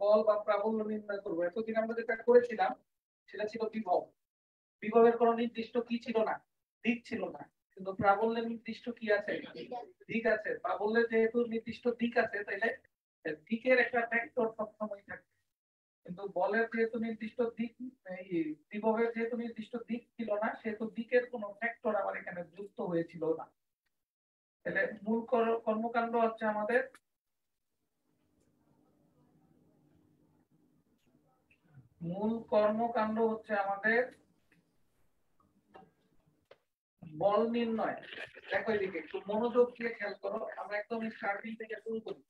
বল বা প্রাবল্য নির্ণয় করবো। এতদিন আমরা যেটা করেছিলাম সেটা ছিল বিভব। বিভবের কোনো নির্দিষ্ট কি ছিল না, দিক ছিল না, কিন্তু প্রাবল্যের নির্দিষ্ট কি আছে, দিক আছে। প্রাবল্যের যেহেতু নির্দিষ্ট দিক আছে, তাইলে দিকের একটা ভেক্টর সবসময় থাকে। কিন্তু বলের যেহেতু নির্দিষ্ট দিক, বিভবের যেহেতু নির্দিষ্ট দিক ছিল না, সেহেতু দিকের কোনো ভেক্টর আমার এখানে যুক্ত হয়েছিল না। তাহলে মূল কর্মকাণ্ড হচ্ছে আমাদের বল নির্ণয়। দেখো এদিকে একটু মনোযোগ দিয়ে খেয়াল করো। আমরা একদম স্টার্টিং থেকে শুরু করি।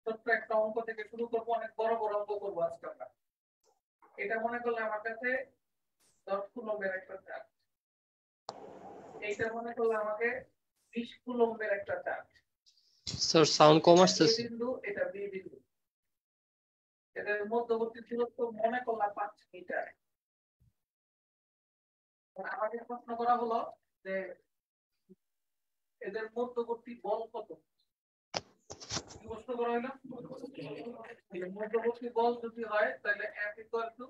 ছোট্ট একটা অঙ্ক থেকে শুরু করবো, অনেক বড় বড় অঙ্ক করবো আজকে আমরা। এটা মনে করলে আমার কাছে 10 কুলম্বের একটা চার্জ, এইটা মনে করলে আমাকে 20 কুলম্বের একটা চার্জ। স্যার সাউন্ড কম আসছে। এই বিন্দু, এটা বি বিন্দু, এদের মধ্যবর্তী দূরত্ব মনে করলাম 5 মিটার। আমাকে প্রশ্ন করা হলো যে এদের মধ্যবর্তী বল কত। কি প্রশ্ন করা হলো? মধ্যবর্তী বল যদি হয় তাহলে F equal to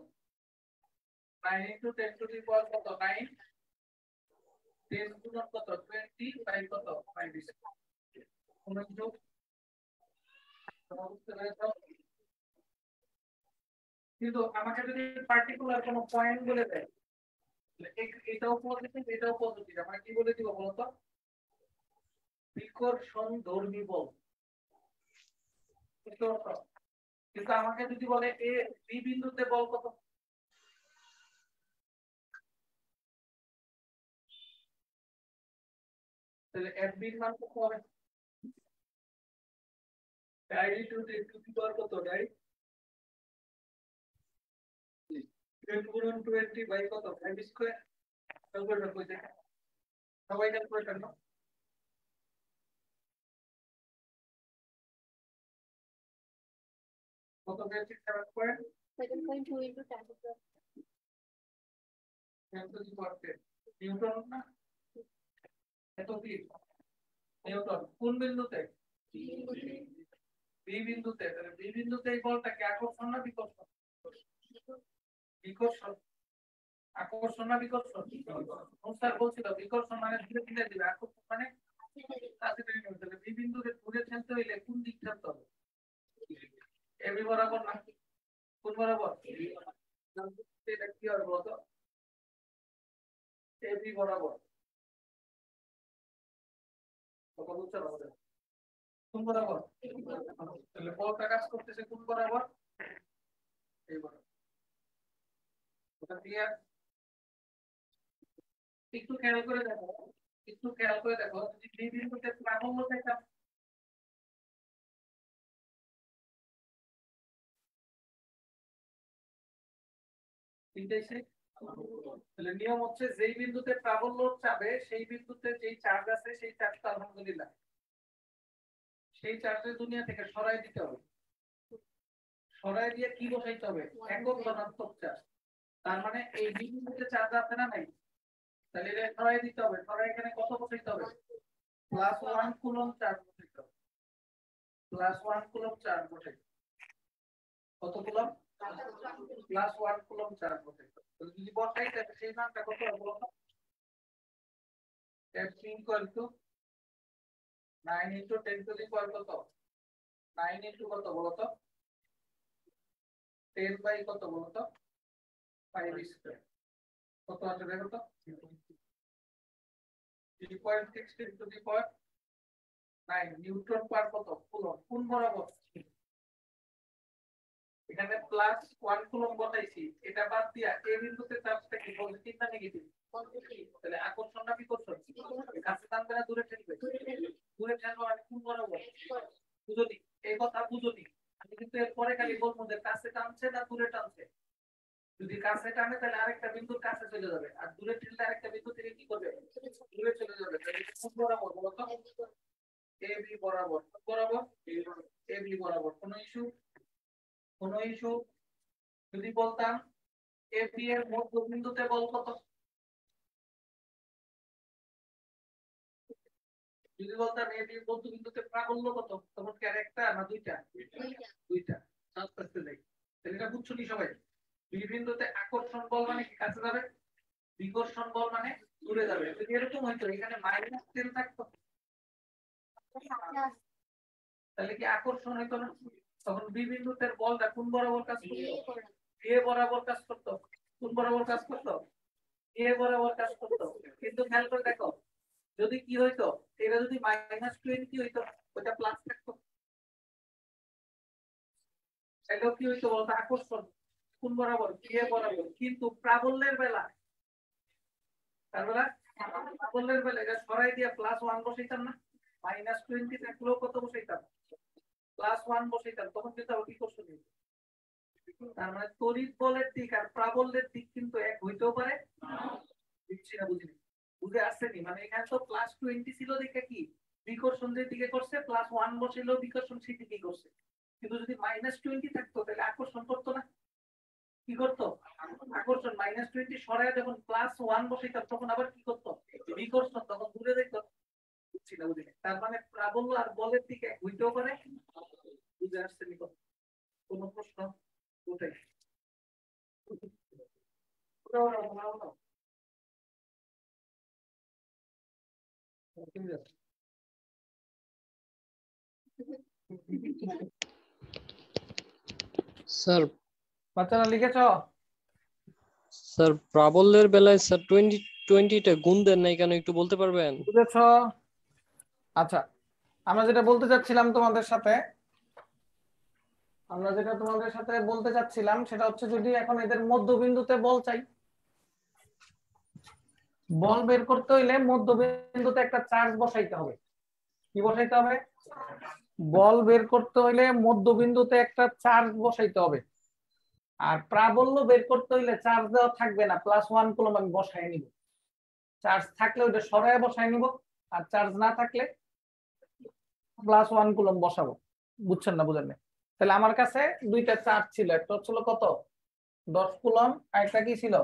9 into 10 to the power কত 9, 10 গুণন কত 20 বাই কত 5 কিন্তু আমাকে যদি পার্টিকুলার কোনো পয়েন্ট বলে দেয়, এটাও পজিটিভ এটাও পজিটিভ, আমরা কি বলে দিব বলতো? বিকর্ষণ ধর্মী বল। কিন্তু আমাকে যদি বলে এ বি বিন্দুতে বল কত, তাহলে এফ বির মান কত হবে? ডাই টু দি পাওয়ার কত ডাই 10 গুণন 20 বাই কত 5 স্কয়ার। ক্যালকুলেটর কই দেখে সবাই ক্যালকুলেটর নাও। কত পেয়েছি 7.2 into 10 to the power 10 Newton না? এত কি নিউটন কোন বিন্দুতে? বি বিন্দুতে। তাহলে বি বিন্দুতে এই বলটা কি আকর্ষণ না বিকর্ষণ? বিকর্ষণ। আকর্ষণ না বিকর্ষণ? স্যার বলছিল বিকর্ষণ মানে ধীরে ধীরে দিবে, আকর্ষণ মানে কাছে টেনে নেবে। তাহলে বি বিন্দুকে দূরে ঠেলতে হইলে কোন দিক ঠেলতে হবে? এবি বরাবর না কোন বরাবর? এটা কি হবে বলতো? এবি বরাবর। কত বুঝতে পারবে? কোন বরাবর? তাহলে বলটা কাজ করতেছে কোন বরাবর? এই বরাবর। ওটা ক্লিয়ার? একটু খেয়াল করে দেখো, একটু খেয়াল করে দেখো, যদি বি বিন্দুতে প্রাবল্য পেতাম, তাহলে নিয়ম হচ্ছে যেই বিন্দুতে প্রাবল্য চাবে সেই বিন্দুতে যেই চার্জ আছে সেই চার্জটা আলহামদুলিল্লাহ সেই চার্জের দুনিয়া থেকে সরাই দিতে হবে। সরাই দিয়ে কি বসাইতে হবে? একক ধনাত্মক চার্জ। তার মানে এই বিন্দুতে চার্জ আছে না নাই, তাহলে এটা সরাই দিতে হবে। সরাই এখানে কত বসাইতে হবে? +1 কুলম্ব চার্জ বসাইতে হবে। +1 কুলম্ব চার্জ বসাইতে কত কুলম্ব? +1 কুলম্ব চার্জ বসাইতে হবে। যদি বসাই তাহলে সেই মানটা কত হবে বলো? F equal to 9 into 10 to the power কত 9 into কত বলতো 10 বাই কত বলতো 5 স্কয়ার। কত আছে দেখো তো 3.6 into the power 9 নিউটন পার কত কুলম্ব। কোন বরাবর? এখানে +1 কুলম্ব বসাইছি, এটা বাদ দিয়া এই বিন্দুতে চার্জটা কি পজিটিভ না নেগেটিভ? পজিটিভ। তাহলে আকর্ষণ না বিকর্ষণ? কাছে টানবে না দূরে ঠেলবে? দূরে ঠেলবে মানে কোন বরাবর? বুঝনি এই কথা বুঝনি। আমি কিন্তু এরপরে খালি বলবো যে কাছে টানছে না দূরে টানছে। যদি কাছে টানে তাহলে আরেকটা বিন্দুর কাছে চলে যাবে, আর দূরে ঠেললে আরেকটা বিন্দু থেকে কি করবে? দূরে চলে যাবে। তাহলে কোন বরাবর বলতো? এবি বরাবর। কোন বরাবর? এবি বরাবর। কোনো ইস্যু? কোনো ইস্যু? যদি বলতাম এবি এর মধ্যবিন্দুতে বল কত? যদি বলতাম এবি এর মধ্যবিন্দুতে প্রাবল্য কত, তখন কি আরেকটা না দুইটা? দুইটা। আস্তে আস্তে বুঝছনি সবাই? বি বিন্দুতে আকর্ষণ বল মানে কি কাছে যাবে, বিকর্ষণ বল মানে দূরে যাবে। যদি এরকম হইতো এখানে -10 থাকতো তাহলে কি আকর্ষণ হইতো না? তখন বি বিন্দুতে বলটা কোন বরাবর কাজ করতো? এ বরাবর কাজ করতো। কোন বরাবর কাজ করতো? এ বরাবর কাজ করতো। কিন্তু খেয়াল করে দেখো, যদি কি হইতো, এটা যদি -20 হইতো, ওটা প্লাস থাকতো। তাহলে কি হইতো বলতো? আকর্ষণ কোন বরাবর? এ বরাবর। কিন্তু প্রাবল্যের বেলা, প্রাবল্যের বেলা এটা সরাই দিয়ে +1 বসাইতাম না? -20 থাকলেও কত বসাইতাম? +1 বসাইতাম। তখন কিন্তু আবার কি করছো? তার মানে তড়িৎ বলের দিক আর প্রাবল্যের দিক কিন্তু এক হইতেও পারে। বুঝছি না, বুঝিনি, বুঝে আসছেনি? মানে এখানে তো +20 ছিল দেখে কি বিকর্ষণ যে দিকে করছে, +1 বসিল বিকর্ষণ সেই দিকে করছে। কিন্তু যদি -20 থাকতো তাহলে আকর্ষণ করতো না? কি করতো? আকর্ষণ -20 সরায় যখন +1 বসাইতাম তখন আবার কি করতো? বিকর্ষণ তখন দূরে যেত। বুঝছি না, বুঝিনি? তার মানে প্রাবল্য আর বলের দিকে এক হইতেও পারে। বুঝে আসছেনি? কোন প্রশ্ন? ওটাই স্যার বাচ্চারা লিখেছ? স্যার প্রাবল্যের বেলায় স্যার 20টা গুণ দেন নাই কেন একটু বলতে পারবেন? বুঝেছ? আচ্ছা, আমরা যেটা বলতে চাচ্ছিলাম তোমাদের সাথে, বলতে চাচ্ছিলাম সেটা হচ্ছে, যদি এখন এদের মধ্যবিন্দুতে বল চাই, বল বের করতে হইলে মধ্যবিন্দুতে একটা চার্জ বসাইতে হবে। কি বসাইতে হবে? বল বের করতে হইলে মধ্যবিন্দুতে একটা চার্জ বসাইতে হবে। আর প্রাবল্য বের করতে হইলে চার্জ দেওয়া থাকবে না, +1 কুলম্ব আমি বসাই নিব। চার্জ থাকলে ওইটা সরায় বসাই নিব, আর চার্জ না থাকলে +1 কুলম্ব বসাবো। বুঝছেন না? বুঝেন না? তাহলে আমার কাছে দুইটা চার্জ ছিল, একটা হচ্ছিল কত 10 কুলম্ব, আর একটা কি ছিল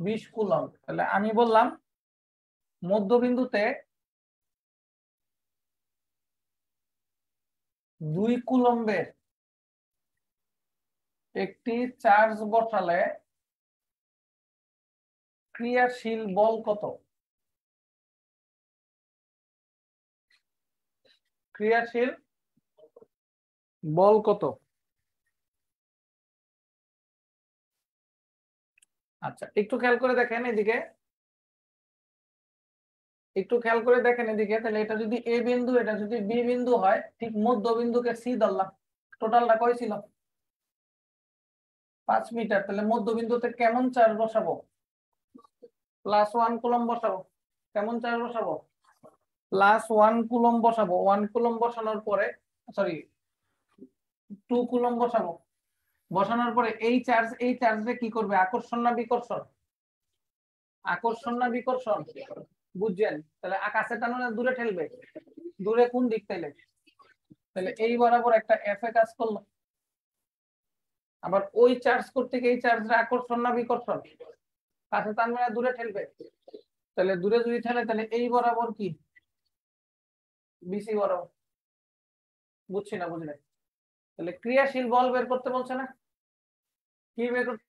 20 কুলম্ব। তাহলে আমি বললাম মধ্যবিন্দুতে 2 কুলম্বের একটি চার্জ বসালে ক্রিয়াশীল বল কত? ক্রিয়াশীল বল কত? আচ্ছা, একটু খেয়াল করে দেখেন এদিকে, তাহলে এটা যদি এ বিন্দু, এটা যদি বি বিন্দু হয়, ঠিক মধ্যবিন্দুকে সি ধরলাম। টোটালটা কয় ছিল? 5 মিটার। তাহলে মধ্যবিন্দুতে কেমন চার্জ বসাবো? +1 কুলম্ব বসাবো। কেমন চার্জ বসাবো? +1 কুলম্ব বসাবো। 1 কুলম্ব বসানোর পরে, সরি 2 কুলম্ব বসাবো। বসানোর পরে এই চার্জে কি করবে? আকর্ষণ না বিকর্ষণ? আকর্ষণ না বিকর্ষণ? বুঝছেন? তাহলে আকাশে টানো না দূরে ঠেলবে? দূরে কোন দিক? তাহলে এই বরাবর একটা এফ এ কাজ করলো। আবার ওই চার্জ করতে গিয়ে এই চার্জটা আকর্ষণ না বিকর্ষণ? কাছে টানবে না দূরে ঠেলবে? তাহলে দূরে যদি ঠেলে তাহলে এই বরাবর কি বিসি বরাবর। বুঝছি না, বুঝলে? তাহলে ক্রিয়াশীল বল বের করতে বলছে না? কি বের করতে?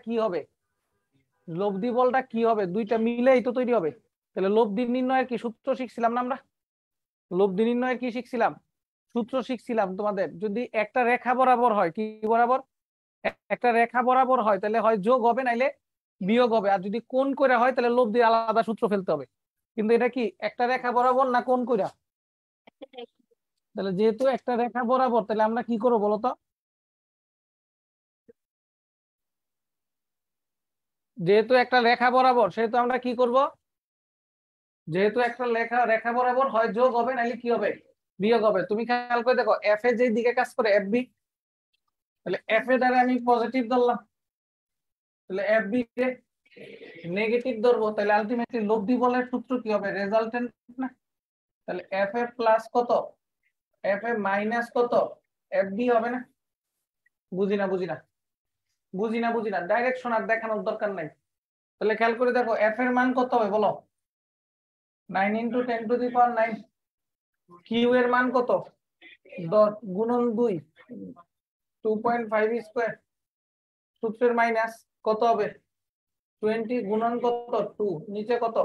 কি হবে? লব্ধি বলটা কি হবে? দুইটা মিলেই তো তৈরি হবে। তাহলে লব্ধি নির্ণয়ের কি সূত্র শিখছিলাম না আমরা? লব্ধি নির্ণয়ের কি শিখছিলাম? সূত্র শিখছিলাম তোমাদের। যদি একটা রেখা বরাবর হয়, কি বরাবর? একটা রেখা বরাবর হয় তাহলে হয় যোগ হবে, নাইলে বিয়োগ হবে। আর যদি কোণ করে হয় তাহলে লব্ধির আলাদা সূত্র ফেলতে হবে। কিন্তু এটা কি একটা রেখা বরাবর না কোণ কইরা? তাহলে যেহেতু একটা রেখা বরাবর, তাহলে আমরা কি করবো বলতো? যেহেতু একটা রেখা বরাবর, সেহেতু আমরা কি করব? যেহেতু একটা রেখা বরাবর হয় যোগ হবে, নাইলে কি হবে? বিয়োগ হবে। তুমি খেয়াল করে দেখো, এফ এ যে দিকে কাজ করে এফ বি, তাহলে এফ এ দ্বারা আমি পজিটিভ ধরলাম, তাহলে এফ বি কে নেগেটিভ ধরবো। তাহলে আলটিমেটলি লব্ধি বলের সূত্র কি হবে? রেজাল্টেন্ট না? তাহলে এফ এ প্লাস কত, এফ এ মাইনাস কত, এফ বি হবে না? বুঝি না, ডাইরেকশন আর দেখানোর দরকার নাই। তাহলে খেয়াল করে দেখো, এফ এর মান কত হবে বলো? 9 × 10⁹ কিউ এর মান কত? 10 × 2 2.5 স্কয়ার সূত্রের মাইনাস কত হবে 20 গুণন কত 2 নিচে কত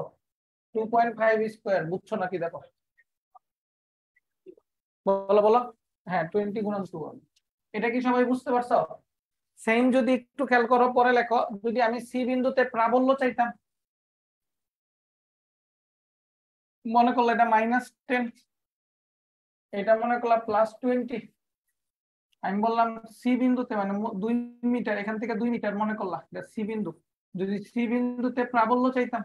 2.5 স্কয়ার বুঝছো নাকি দেখো বলো বলো হ্যাঁ 20 গুণন 2 এটা কি সবাই বুঝতে পারছো সেম যদি একটু খেয়াল করো পরে লেখো যদি আমি সি বিন্দুতে প্রাবল্য চাইতাম মনে করলো এটা -10 এটা মনে করলাম +20 আমি বললাম সি বিন্দুতে মানে 2 মিটার এখান থেকে 2 মিটার মনে করলাম এটা সি বিন্দু যদি সি বিন্দুতে প্রাবল্য চাইতাম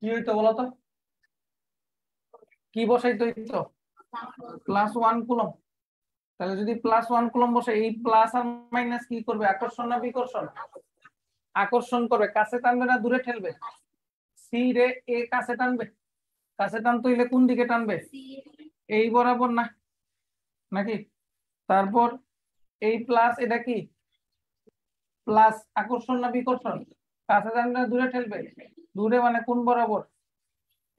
কি হইতো বলতো কি বসাইতে হইতো +1 কুলম তাহলে যদি +1 কুলম বসে এই প্লাস আর মাইনাস কি করবে আকর্ষণ না বিকর্ষণ আকর্ষণ করবে কাছে টানবে না দূরে ঠেলবে সি রে এ কাছে টানবে কাছে টানতে হইলে কোন দিকে টানবে এই বরাবর না নাকি তারপর এই প্লাস এটা কি প্লাস আকর্ষণ না বিকর্ষণ কাছে টানবে না দূরে ঠেলবে দূরে মানে কোন বরাবর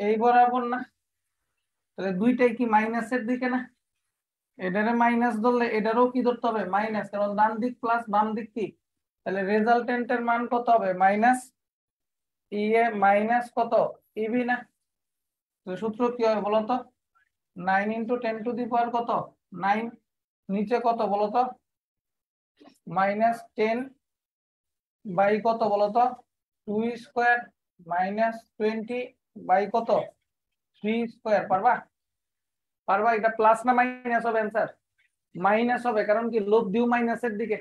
এই বরাবর না তাহলে দুইটাই কি মাইনাসের দিকে না এটারে মাইনাস ধরলে এটারও কি ধরতে হবে মাইনাস কারণ ডান দিক প্লাস বাম দিক কি তাহলে রেজাল্টেন্টের মান কত হবে মাইনাস ই এ মাইনাস কত ইবি না তো সূত্র কি হবে বলতো 9 × 10⁻⁴ কত 9 নিচে কত বলতো -10 বাই কত বলতো 2 স্কয়ার -20 বাই কত 3 স্কয়ার পারবা পারবা এটা প্লাস না মাইনাস হবে অ্যানসার মাইনাস হবে কারণ কি লব দিও মাইনাসের দিকে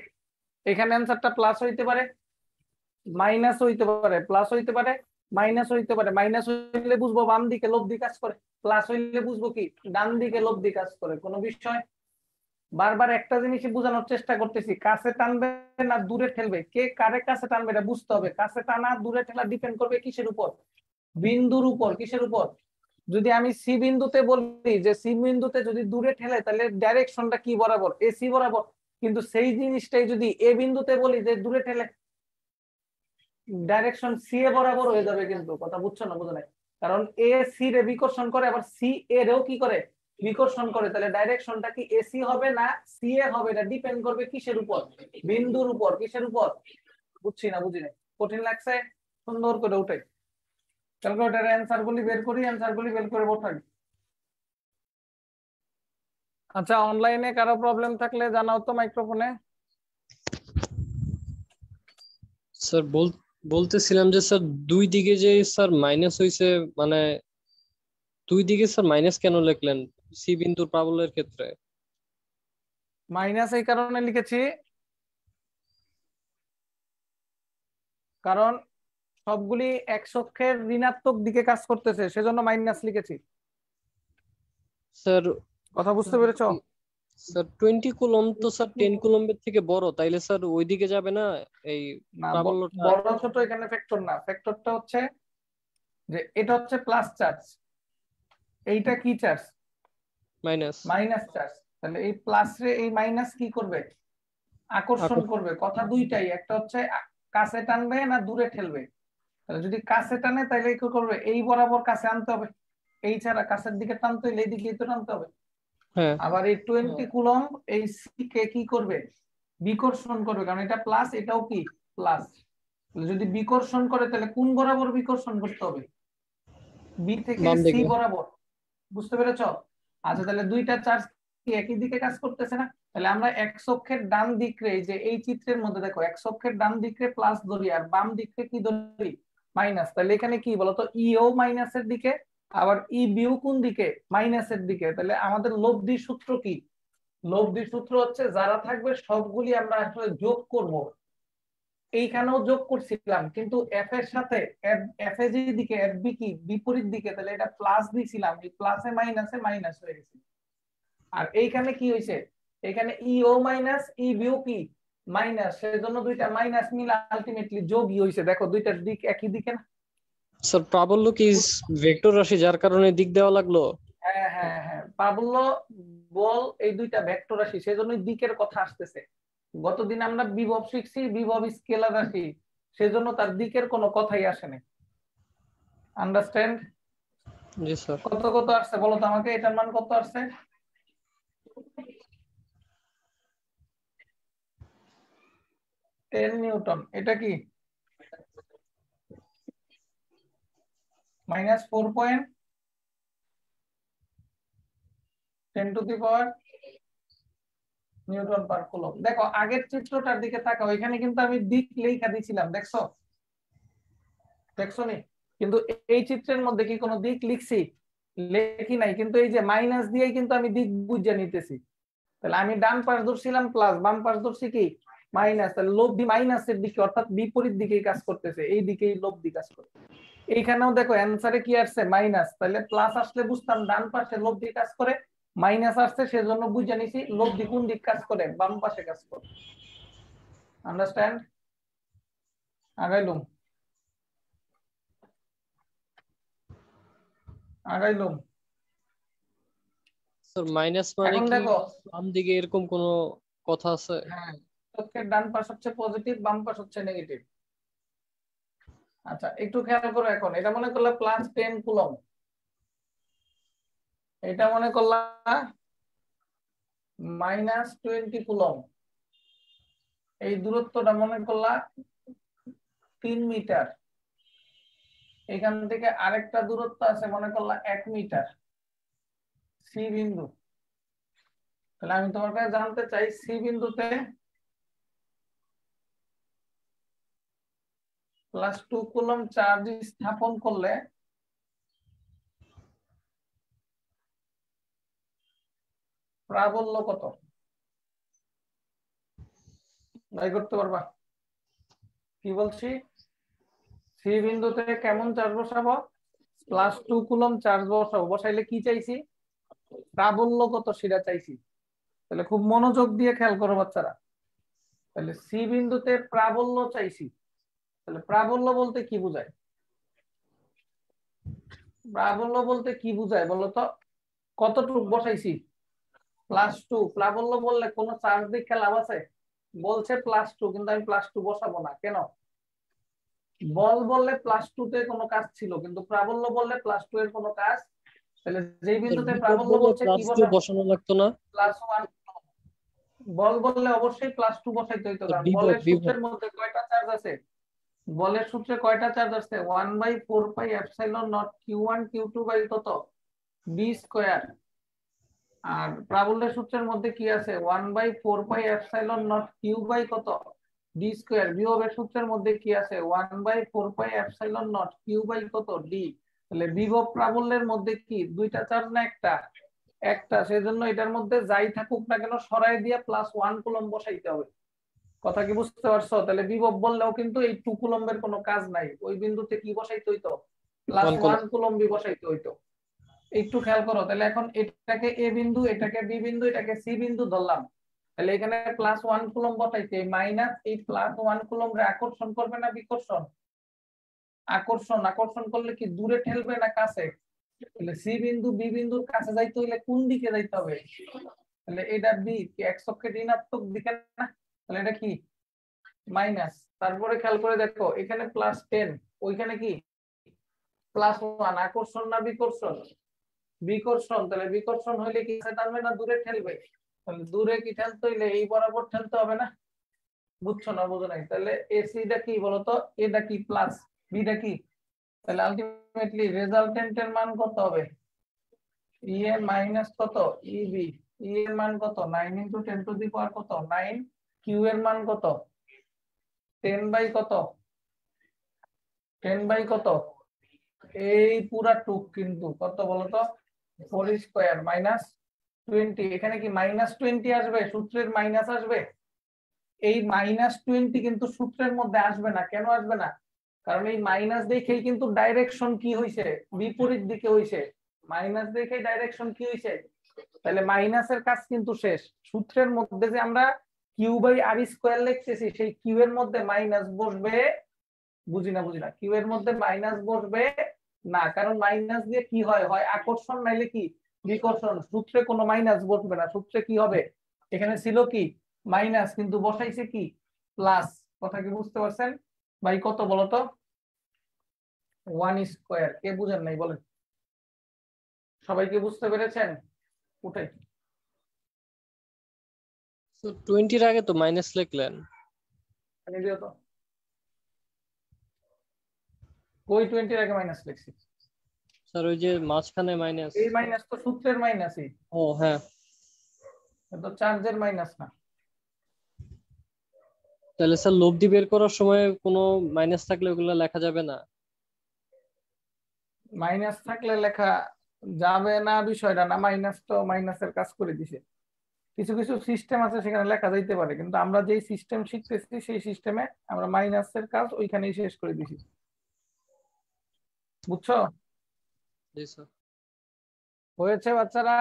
এখানে অ্যানসারটা প্লাস হইতে পারে মাইনাস হইতে পারে প্লাস হইতে পারে মাইনাস হইতে পারে মাইনাস হইলে বুঝবো বাম দিকে লব দিক কাজ করে প্লাস হইলে বুঝবো কি ডান দিকে লব দিক কাজ করে কোনো বিষয় বারবার একটা জিনিসই বোঝানোর চেষ্টা করতেছি কাছে টানবে না দূরে ঠেলবে কে কারে কাছে টানবে এটা বুঝতে হবে কাছে টানা দূরে ঠেলা ডিপেন্ড করবে কিসের উপর বিন্দুর উপর কিসের উপর যদি আমি সি বিন্দুতে বলি যে সি বিন্দুতে যদি দূরে ঠেলে তাহলে ডাইরেকশনটা কি বরাবর এসি বরাবর কিন্তু সেই জিনিসটাই যদি এ বিন্দুতে বলি যে দূরে ঠেলে ডাইরেকশন সি এ বরাবর হয়ে যাবে কিন্তু কথা বুঝছো না বুঝো নাই কারণ এ সি রে বিকর্ষণ করে আবার সি এ রেও কি করে বিকর্ষণ করে তাহলে ডাইরেকশনটা কি এসি হবে না সি এ হবে এটা ডিপেন্ড করবে কিসের উপর বিন্দুর উপর কিসের উপর বুঝছি না বুঝি নাই কঠিন লাগছে সুন্দর করে উঠাই ক্যালকুলেটরের অ্যানসার গুলি বের করি অ্যানসার গুলি বের করে বসাই আচ্ছা অনলাইনে কারো প্রবলেম থাকলে জানাও তো মাইক্রোফোনে স্যার বলতেছিলাম যে স্যার দুই দিকে যে স্যার মাইনাস হইছে মানে দুই দিকে স্যার মাইনাস কেন লিখলেন সি বিন্দুর প্রাবল্যের ক্ষেত্রে মাইনাস এই কারণে লিখেছি কারণ সবগুলি এক্স অক্ষের ঋণাত্মক দিকে কাজ করতেছে সেজন্য মাইনাস লিখেছি স্যার কথা বুঝতে পেরেছো স্যার 20 কুলম তো স্যার 10 কুলম্বের থেকে বড় তাইলে স্যার ওইদিকে যাবে না এই না প্রাবল্যটা বড় ছোট এখানে ফ্যাক্টর না ফ্যাক্টরটা হচ্ছে যে এটা হচ্ছে প্লাস চার্জ এইটা কি চার্জ মাইনাস মাইনাস চার্জ তাহলে এই প্লাস রে এই মাইনাস কি করবে আকর্ষণ করবে কথা দুইটাই একটা হচ্ছে কাছে টানবে না দূরে ঠেলবে তাহলে যদি কাছে টানে তাহলে কি করবে এই বরাবর কাছে আনতে হবে এই ছাড়া কাছের দিকে টানতে হলে এই দিকে তো টানতে হবে হ্যাঁ আবার এই 20 কুলম এই সি কে কি করবে বিকর্ষণ করবে কারণ এটা প্লাস এটাও কি প্লাস যদি বিকর্ষণ করে তাহলে কোন বরাবর বিকর্ষণ করতে হবে বি থেকে বাম সি দিকে বরাবর বুঝতে পেরেছো আচ্ছা তাহলে দুইটা চার্জ কি একই দিকে কাজ করতেছে না তাহলে আমরা এক্স অক্ষের ডান দিকে যে এই চিত্রের মধ্যে দেখো এক্স অক্ষের ডান দিকে প্লাস ধরি আর বাম দিকে কি ধরি মাইনাস তাহলে এখানে কি বলতো ইও মাইনাসের দিকে আবার ই বিও কোন দিকে মাইনাসের দিকে তাহলে আমাদের লব্ধি সূত্র কি লব্ধি সূত্র হচ্ছে যারা থাকবে সবগুলি আমরা আসলে যোগ করব এইখানেও যোগ করছিলাম কিন্তু এফ এর সাথে এফ এ যে দিকে এফ বি কি বিপরীত দিকে তাহলে এটা প্লাস দিছিলাম এই প্লাসে মাইনাসে মাইনাস হয়ে গেছে আর এইখানে কি হয়েছে এখানে ইও মাইনাস ই বিও কি মাইনাস সেজন্য দুইটা মাইনাস মিলে আলটিমেটলি যোগই হয়েছে দেখো দুইটার দিক একই দিকে না স্যার প্রাবল্য কি ভেক্টর রাশি যার কারণে দিক দেওয়া লাগলো হ্যাঁ হ্যাঁ হ্যাঁ প্রাবল্য বল এই দুইটা ভেক্টর রাশি সেজন্যই দিকের কথা আসতেছে গতদিন আমরা বিভব শিখছি বিভব স্কেলার রাশি সেজন্য তার দিকের কোনো কথাই আসে না আন্ডারস্ট্যান্ড জি স্যার কত কত আসছে বলো তো আমাকে এটার মান কত আসছে 10 নিউটন, এটা কি মাইনাস 4.10 নিউটন পার কুলম। দেখো আগের চিত্রটার দিকে তাকাও, এখানে কিন্তু আমি দিক লেখা দিয়েছিলাম, দেখছো দেখছো নি? কিন্তু এই চিত্রের মধ্যে কি কোনো দিক লিখছি? লেখি নাই, কিন্তু এই যে মাইনাস দিয়েই কিন্তু আমি দিক বুঝে নিতেছি। তাহলে আমি ডান পাশ ধরছিলাম প্লাস, বাম পাশ ধরছি কি মাইনাস, তাহলে লব্ধি মাইনাসের দিকে অর্থাৎ বিপরীত দিকেই কাজ করতেছে, এই দিকেই লব্ধি কাজ করে। এইখানেও দেখো অ্যান্সারে কি আসছে মাইনাস, তাহলে প্লাস আসলে বুঝতাম ডান পাশে লব্ধি কাজ করে, মাইনাস আসছে সেজন্য বুঝে নিছি লব্ধি কোন দিক কাজ করে, বাম পাশে কাজ করে। আন্ডারস্ট্যান্ড? আগাইলুম আগাইলুম স্যার মাইনাস মানে এখন কি দেখো, বাম দিকে এরকম কোনো কথা আছে? হ্যাঁ, চোখের ডান পাশ হচ্ছে পজিটিভ, বাম পাশ হচ্ছে নেগেটিভ। আচ্ছা একটু খেয়াল করো, এখন এটা মনে করলে প্লাস 10 কুলম, এটা মনে করলাম মাইনাস 20 কুলম, এই দূরত্বটা মনে করলা 3 মিটার, এখান থেকে আরেকটা দূরত্ব আছে মনে করলা 1 মিটার, সি বিন্দু। তাহলে আমি তোমার কাছে জানতে চাই সি বিন্দুতে +2 কুলম চার্জ স্থাপন করলে প্রাবল্য কত? বাই করতে পারবা? কি বলছি, সি বিন্দুতে কেমন চার্জ বসাবো? +2 কুলম চার্জ বসাবো, বসাইলে কি চাইছি? প্রাবল্য কত সেটা চাইছি। তাহলে খুব মনোযোগ দিয়ে খেয়াল করো বাচ্চারা, তাহলে সি বিন্দুতে প্রাবল্য চাইছি, তাহলে প্রাবল্য বলতে কি বোঝায়? প্রাবল্য বলতে কি বোঝায় বলো তো? কতটুক বসাইছি? +2। প্রাবল্য বললে কোনো চার্জ দিয়ে লাভ আছে? বলছে +2, কিন্তু আমি +2 বসাবো না কেন? বল বললে +2 তে কোনো কাজ ছিল, কিন্তু প্রাবল্য বললে +2 এর কোনো কাজ। তাহলে যেই স্যার বিন্দুতে বিভব প্রাবল্য বলে বলছে কি +2 বসাবো? বসানো লাগতো না? +1। বল বললে অবশ্যই +2 বসাইতে হইতো, কারণ বিভব বলের বিভব সূত্রের মধ্যে কয়টা চার্জ আছে? বলের সূত্রে কয়টা চার্জ আছে? 1/4πε0 q1 q2 বাই কত b স্কয়ার। আর প্রাবল্যের সূত্রের মধ্যে কি আছে? 1/4πε0 q বাই কত d স্কয়ার। বিভবের সূত্রের মধ্যে কি আছে? 1/4πε0 q বাই কত d। তাহলে বিভব প্রাবল্যের মধ্যে কি দুইটা চার্জ না একটা? একটা, সেজন্য এটার মধ্যে যাই থাকুক না কেন সরাই দিয়ে +1 কুলম বসাইতে হবে। কথা কি বুঝতে পারছো? তাহলে বিভব বললেও কিন্তু এই 2 কুলম্বের কোনো কাজ নাই, ওই বিন্দুতে কি বসাইতে হইতো? 1 +1 কুলম বি বসাইতে হইতো। একটু খেয়াল করো, তাহলে এখন এটাকে এ বিন্দু, এটাকে বি বিন্দু, এটাকে সি বিন্দু ধরলাম। তাহলে এখানে +1 কুলম বসাইতে মাইনাস এই +1 কুলম রে আকর্ষণ করবে না বিকর্ষণ? আকর্ষণ। আকর্ষণ করলে কি দূরে ঠেলবে না কাছে? তাহলে সি বিন্দু বি বিন্দুর কাছে যাইতে হইলে কোন দিকে যাইতে হবে? তাহলে এটা বি কি এক্স অক্ষের ঋণাত্মক দিকে না? তাহলে এটা কি মাইনাস। তারপরে খেয়াল করে দেখো এখানে +10, ওইখানে কি +1। আকর্ষণ না বিকর্ষণ? বিকর্ষণ। তাহলে বিকর্ষণ হইলে কি টানবে না দূরে ঠেলবে? তাহলে দূরে কি ঠেলতে হইলে এই বরাবর ঠেলতে হবে না? বুঝছো না বুঝো নাই? তাহলে এসিটা কি বলতো? এটা কি প্লাস, বিটা কি? তাহলে আলটিমেটলি রেজাল্টেন্টের মান কত হবে? ই এর মাইনাস কত ইবি। ই এর মান কত? 9 × 10⁻⁴ কত 9। কিউ এর মান কত? 10 বাই কত? 10 বাই কত? এই পুরা টুক কিন্তু কত বলতো? 4 স্কয়ার মাইনাস 20। এখানে কি -20 আসবে? সূত্রের মাইনাস আসবে? এই -20 কিন্তু সূত্রের মধ্যে আসবে না। কেন আসবে না? কারণ এই মাইনাস দেখেই কিন্তু ডাইরেকশন কি হইছে? বিপরীত দিকে হইছে। মাইনাস দেখেই ডাইরেকশন কি হইছে? তাহলে মাইনাসের কাজ কিন্তু শেষ। সূত্রের মধ্যে যে আমরা কিউ বাই আর স্কয়ার লিখতেছি, সেই কিউ এর মধ্যে মাইনাস বসবে? বুঝি না কিউ এর মধ্যে মাইনাস বসবে না, কারণ মাইনাস দিয়ে কি হয়? হয় আকর্ষণ নাইলে কি বিকর্ষণ। সূত্রে কোনো মাইনাস বসবে না, সূত্রে কি হবে? এখানে ছিল কি মাইনাস, কিন্তু বসাইছে কি প্লাস। কথা কি বুঝতে পারছেন ভাই? কত বলতো? 1 স্কয়ার। কে বুঝেন নাই বলেন? সবাই কি বুঝতে পেরেছেন? উঠাই। তো 20 এর আগে তো মাইনাস লিখলেন। এনে দিও তো, কই 20 এর আগে মাইনাস লিখছি? স্যার ওই যে মাঝখানে মাইনাস। এই মাইনাস তো সূত্রের মাইনাসই, ও হ্যাঁ, তো চার্জের মাইনাস না। তাহলে স্যার লব্ধি বের করার সময় কোনো মাইনাস থাকলে ওগুলো লেখা যাবে না? মাইনাস থাকলে লেখা যাবে না বিষয়টা না, মাইনাস তো মাইনাসের কাজ করে দিছে। কিছু কিছু সিস্টেম আছে সেখানে লেখা যাইতে পারে, কিন্তু আমরা যেই সিস্টেম শিখতেছি সেই সিস্টেমে আমরা মাইনাসের কাজ ওইখানেই শেষ করে দিছি। বুঝছো? জি স্যার। হয়েছে বাচ্চারা?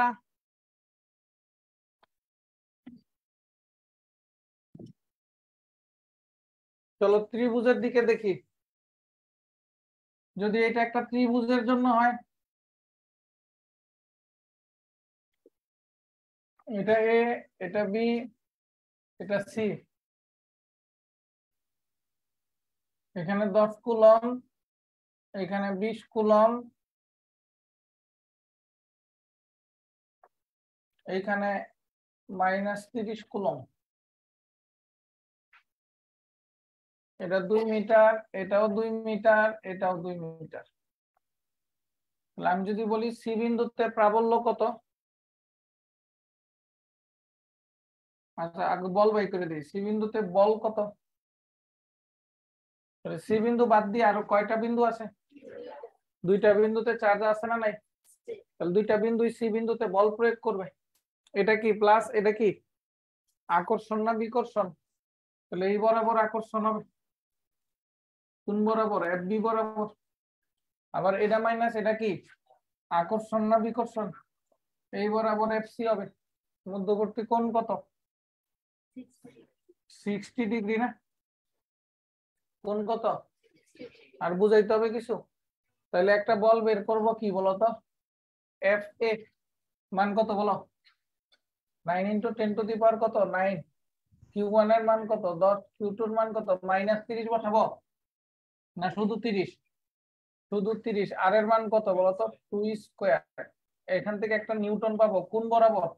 চলো ত্রিভুজের দিকে দেখি। যদি এটা একটা ত্রিভুজের জন্য হয়, এটা এ, এটা বি, এটা সি, এখানে 10 কুলম, এখানে 20 কুলম, এইখানে -30 কুলম, এটা 2 মিটার, এটাও 2 মিটার, এটাও 2 মিটার। তাহলে আমি যদি বলি সি বিন্দুতে প্রাবল্য কত? আচ্ছা আগে বল বাই করে দিই, সি বিন্দুতে বল কত? তাহলে সি বিন্দু বাদ দিয়ে আরো কয়টা বিন্দু আছে? দুইটা বিন্দুতে চার্জ আছে না নাই? তাহলে দুইটা বিন্দুই সি বিন্দুতে বল প্রয়োগ করবে। এটা কি প্লাস, এটা কি আকর্ষণ না বিকর্ষণ? তাহলে এই বরাবর আকর্ষণ হবে, কোন বরাবর? এফ বি বরাবর। আবার এটা মাইনাস, এটা কি আকর্ষণ না বিকর্ষণ? এই বরাবর এফ সি হবে। মধ্যবর্তী কোণ কত? 60 ডিগ্রি না? কোণ কত? আর বুঝাইতে হবে কিছু? তাহলে একটা বল বের করব, কি বলতো? এফ এ মান কত বলো? 9 × 10⁻⁴ কত? 9। Q1 এর মান কত? 10। Q2 এর মান কত? -30 বসাবো না শুধু 30? শুধু 30। আর এর মান কত বলতো? 2²। এখান থেকে একটা নিউটন পাবো কোন বরাবর?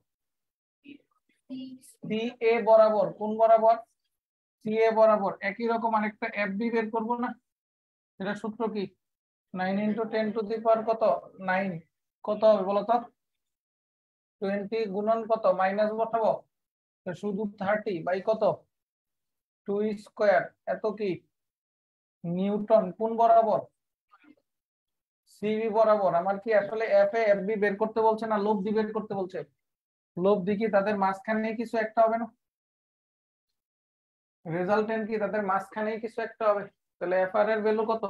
সি এ বরাবর। কোন বরাবর? সি এ বরাবর। একই রকম আরেকটা এফ বি বের করবো না? এটা সূত্র কি? 9 × 10⁻⁴ কত? 9। কত হবে বলতো? 20 গুণন কত? মাইনাস বসাবো, শুধু 30 বাই কত? 2²। এত কি নিউটন কোন বরাবর? সিবি বরাবর। আমার কি আসলে এফ এ এফ বি বের করতে বলছে না লব্ধি বের করতে বলছে? লব্ধি কি তাদের মাঝখানে কিছু একটা হবে না? রেজাল্টেন্ট কি তাদের মাঝখানেই কিছু একটা হবে? তাহলে এফ আর এর ভ্যালু কত?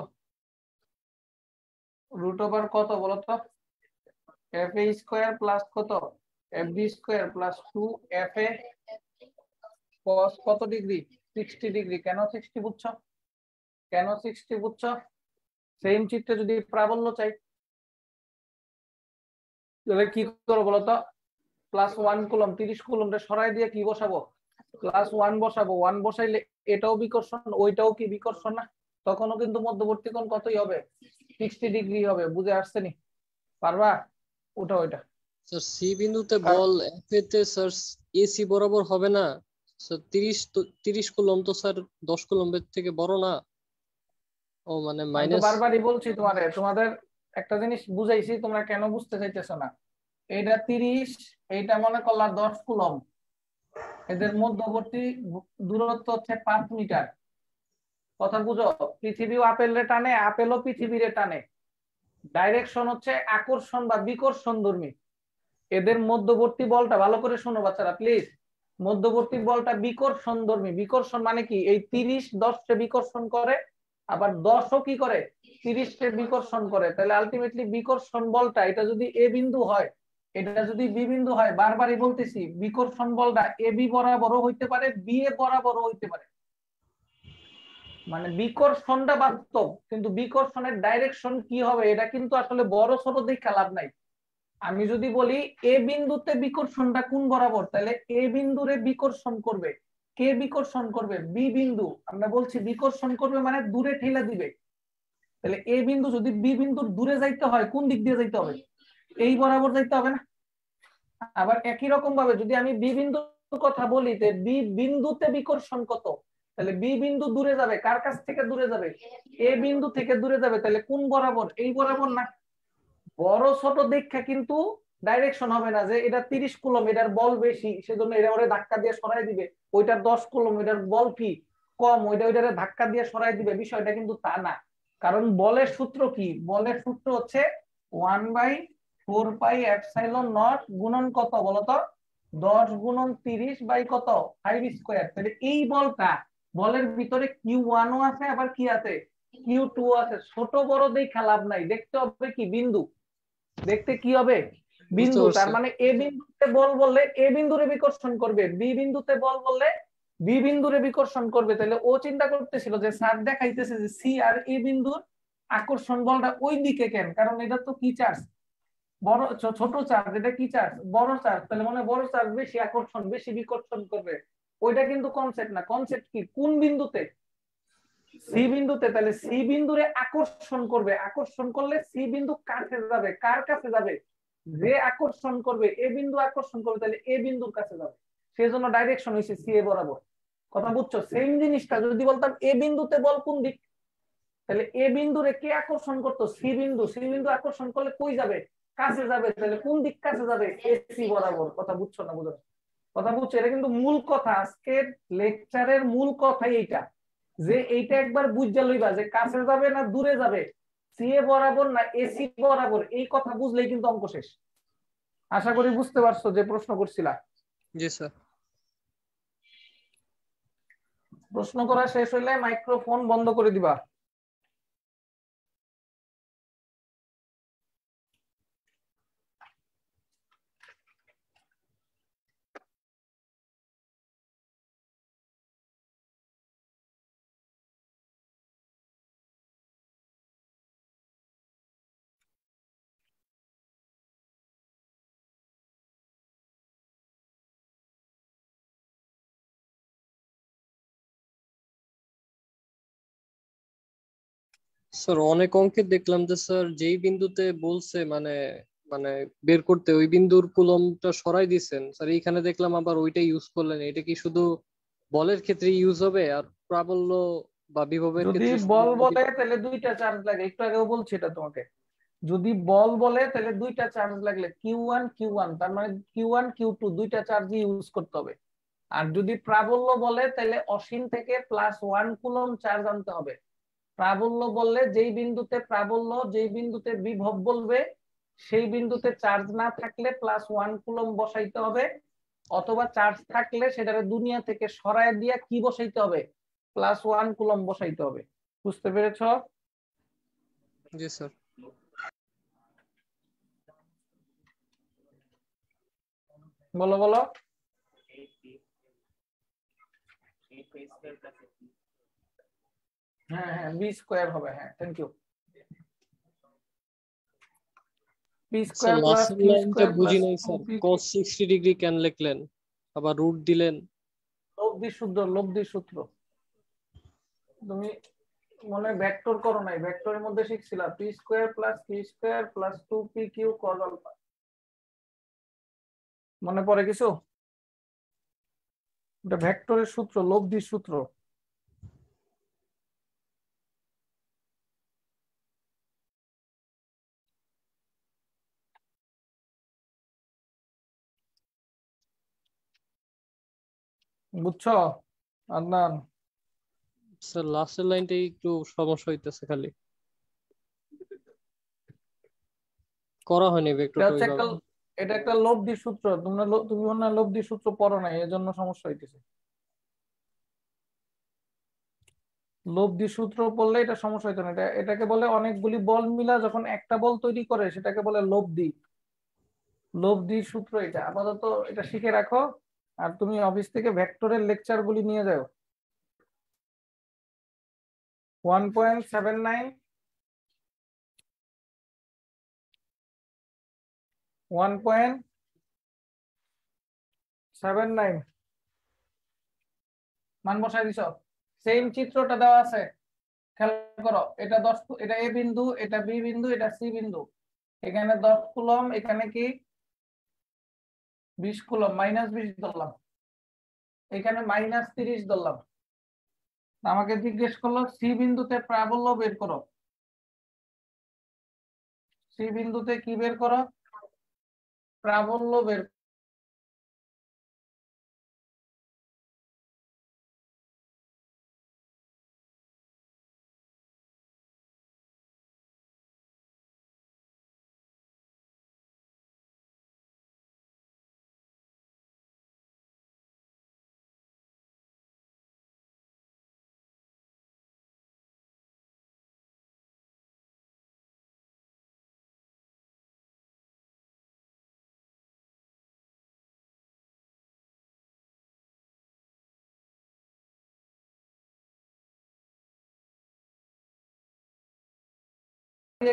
√ওভার কত বলতো? এফ এ স্কয়ার প্লাস কত? F B square plus 2 F A cos কত ডিগ্রি? 60 ডিগ্রি। কেন 60 বুঝছো? কেন 60 বুঝছো? সেম চিত্রে যদি প্রাবল্য চাই তাহলে কি করবো বলতো? +1 কুলম, 30 কুলমটা সরাই দিয়ে কি বসাবো? +1 বসাবো। 1 বসাইলে এটাও বিকর্ষণ, ওইটাও কি বিকর্ষণ না? তখনও কিন্তু মধ্যবর্তী কোণ কতই হবে? 60 ডিগ্রি হবে। বুঝে আসছে নি? পারবা? ওটা ওইটা স্যার সি বিন্দুতে বল এফ এ তে স্যার এসি বরাবর হবে না স্যার? 30 কুলম তো স্যার 10 কুলমের থেকে বড় না? ও মানে আমি তো মাইনাস। বারবারই বলছি তোমাদের একটা জিনিস বুঝাইছি, তোমরা কেন বুঝতে চাইতেছো না? এইটা 30, এইটা মনে করলা 10 কুলম, এদের মধ্যবর্তী দূরত্ব হচ্ছে 5 মিটার। কথা বুঝো? পৃথিবীও আপেলের টানে, আপেলও পৃথিবীর টানে। ডাইরেকশন হচ্ছে আকর্ষণ বা বিকর্ষণ ধর্মী। এদের মধ্যবর্তী বলটা, ভালো করে শোনো বাচ্চারা প্লিজ, মধ্যবর্তী বলটা বিকর্ষণ ধর্মী। বিকর্ষণ মানে কি? এই 30 10 বিকর্ষণ করে, আবার 10ও কি করে? 30 বিকর্ষণ করে। তাহলে আলটিমেটলি বিকর্ষণ বলটা, এটা যদি এ বিন্দু হয়, এটা যদি বি বিন্দু হয়, বারবারই বলতেছি বিকর্ষণ বলটা এ বি বরাবরও হইতে পারে, বি এ বরাবরও হইতে পারে। মানে বিকর্ষণটা বাস্তব, কিন্তু বিকর্ষণের ডাইরেকশন কি হবে এটা কিন্তু আসলে বড় ছোট দেখে লাভ নাই। আমি যদি বলি এ বিন্দুতে বিকর্ষণটা কোন বরাবর, তাহলে এ বিন্দুরে বিকর্ষণ করবে কে? বিকর্ষণ করবে বি বিন্দু। আমরা বলছি বিকর্ষণ করবে মানে দূরে ঠেলে দিবে। তাহলে এ বিন্দু যদি বি বিন্দুর দূরে যাইতে হয় কোন দিক দিয়ে যাইতে হবে? এই বরাবর যাইতে হবে না? আবার একই রকম ভাবে যদি আমি বি বিন্দু কথা বলি যে বি বিন্দুতে বিকর্ষণ কত, তাহলে বি বিন্দু দূরে যাবে, কার কাছ থেকে দূরে যাবে? এ বিন্দু থেকে দূরে যাবে, তাহলে কোন বরাবর? এই বরাবর না। বড় ছোট দেখা কিন্তু ডাইরেকশন হবে না যে এটা 30 কুলম, এটার বল বেশি সেজন্য এটা ওরে ধাক্কা দিয়ে সরাই দিবে, ওইটার 10 কুলম, এটার বল কি কম, ওইটারে ধাক্কা দিয়ে সরাই দিবে, বিষয়টা কিন্তু তা না। কারণ বলের সূত্র কি? বলের সূত্র হচ্ছে 1/4πε0 গুণন কত বলতো? 10 গুণন 30 বাই কত? 5 স্কয়ার। তাহলে এই বলটা, বলের ভিতরে Q1 ও আছে আবার কি আছে? Q2 আছে। ছোট বড় দেখা লাভ নাই, দেখতে হবে কি বিন্দু, দেখতে কি হবে? বিন্দু। তার মানে এ বিন্দুতে বল বললে এ বিন্দুরে বিকর্ষণ করবে, বি বিন্দুতে বল বললে বি বিন্দুরে বিকর্ষণ করবে। তাহলে ও চিন্তা করতেছিল যে স্যার দেখাইতেছে যে সি আর এ বিন্দুর আকর্ষণ বলটা ওই দিকে কেন, কারণ এটা তো কি চার্জ? বড় ছোট চার্জ, এটা কি চার্জ? বড় চার্জ। তাহলে মানে বড় চার্জ বেশি আকর্ষণ, বেশি বিকর্ষণ করবে। ওইটা কিন্তু কনসেপ্ট না। কনসেপ্ট কি? কোন বিন্দুতে? সি বিন্দুতে। তাহলে সি বিন্দুরে আকর্ষণ করবে, আকর্ষণ করলে সি বিন্দু কাছে যাবে, কার কাছে যাবে? যে আকর্ষণ করবে এ বিন্দু আকর্ষণ করবে, তাহলে এ বিন্দুর কাছে যাবে। সেই জন্য ডাইরেকশন হয়েছে সি এ বরাবর। কথা বুঝছো? সেম জিনিসটা যদি বলতাম এ বিন্দুতে বল কোন দিক, তাহলে এ বিন্দুরে কে আকর্ষণ করতো? সি বিন্দু। সি বিন্দু আকর্ষণ করলে কই যাবে? কাছে যাবে। তাহলে কোন দিক কাছে যাবে? এসি বরাবর। কথা বুঝছো না? বুঝো? কথা বুঝছো? এটা কিন্তু মূল কথা, আজকের লেকচারের মূল কথাই এইটা, যে এইটা একবার বুঝা লইবা যে কাছে যাবে না দূরে যাবে, সি এ বরাবর না এসি বরাবর, এই কথা বুঝলেই কিন্তু অঙ্ক শেষ। আশা করি বুঝতে পারছো যে প্রশ্ন করছিলা। জি স্যার। প্রশ্ন করা শেষ হইলে মাইক্রোফোন বন্ধ করে দিবা। স্যার অনেক অঙ্কে দেখলাম যে স্যার যেই বিন্দুতে বলছে মানে মানে বের করতে ওই বিন্দুর কুলমটা সরাই দিছেন স্যার, এইখানে দেখলাম আবার ওইটা ইউজ করলেন। এটা কি শুধু বলের ক্ষেত্রে ইউজ হবে, আর প্রাবল্য বা বিভবের যদি ক্ষেত্রে শুধু বল বলে তাহলে দুইটা চার্জ লাগে, একটু আগেও বলছি এটা তোমাকে। যদি বল বলে তাহলে দুইটা চার্জ লাগলে Q1 Q1, তার মানে Q1 Q2 দুইটা চার্জই ইউজ করতে হবে। আর যদি প্রাবল্য বলে তাহলে অসীম থেকে +1 কুলম চার্জ আনতে হবে। প্রাবল্য বললে যেই বিন্দুতে প্রাবল্য, যেই বিন্দুতে বিভব বলবে সেই বিন্দুতে চার্জ না থাকলে +1 কুলম বসাইতে হবে, অথবা চার্জ থাকলে সেটারে দুনিয়া থেকে সরায় দিয়া কি বসাইতে হবে? +1 কুলম বসাইতে হবে। বুঝতে পেরেছ? জি স্যার। বলো বলো। হ্যাঁ হ্যাঁ, বি স্কয়ার হবে। হ্যাঁ, thank you. P sir square plus লাস্টের কিউ লাইনটা স্কয়ার বুঝি প্লাস নাই স্যার, 2p। cos 60 ডিগ্রি কেন লিখলেন, আবার রুট দিলেন? লব্ধি সূত্র, লব্ধি সূত্র। তুমি মনে ভেক্টর করো নাই? ভেক্টরের মধ্যে শিখছিলা p square plus q square plus 2p q cos alpha. মনে পড়ে কিছু? এটা ভেক্টরের সূত্র, লব্ধি সূত্র। বুঝছো আদনান? স্যার লাস্টের লাইনটাই একটু সমস্যা হইতেছে, খালি করা হয়নি এটা ভেক্টরটা হচ্ছে একটা, ওইভাবে। এটা একটা লব্ধি সূত্র। তুমি মনে হয় লব্ধি সূত্র পড়ো নাই, এজন্য সমস্যা হইতেছে। লব্ধি সূত্র পড়লে এটা সমস্যা হইতো না। এটাকে বলে অনেকগুলি বল মিলা যখন একটা বল তৈরি করে সেটাকে বলে লব্ধি। লব্ধি সূত্র এটা। আপাতত এটা শিখে রাখো, আর তুমি অফিস থেকে ভেক্টরের লেকচার গুলি নিয়ে যাও। 1.79, 1.79 মান বসাই দিছ। সেম চিত্রটা দেওয়া আছে, খেয়াল করো। এটা 10, এটা এ বিন্দু, এটা বি বিন্দু, এটা সি বিন্দু। এখানে 10 কুলম, এখানে কি 20 কুলম, -20 ধরলাম। এখানে -30 ধরলাম। আমাকে জিজ্ঞেস করলো সি বিন্দুতে প্রাবল্য বের করো। সি বিন্দুতে কি বের করো? প্রাবল্য বের।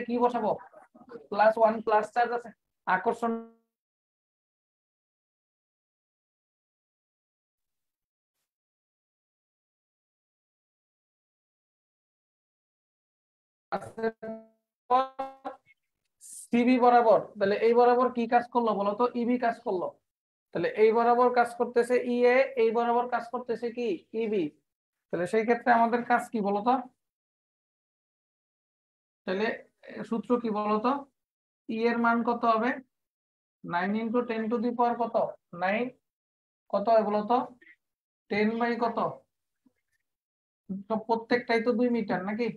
কি বসাবো? +1 প্লাস চার্জ আছে, আকর্ষণ সিবি বরাবর। তাহলে এই বরাবর কি কাজ করলো বলতো? ইবি কাজ করলো। তাহলে এই বরাবর কাজ করতেছে ইএ, এই বরাবর কাজ করতেছে কি ইবি। তাহলে সেই ক্ষেত্রে আমাদের কাজ কি বলতো? তাহলে সূত্র কি বলতো? ই এর মান কত হবে? 9 × 10⁻⁴ কত? 9 কত হয় বলতো? 10 / কত? তো প্রত্যেকটাই তো 2 মিটার নাকি?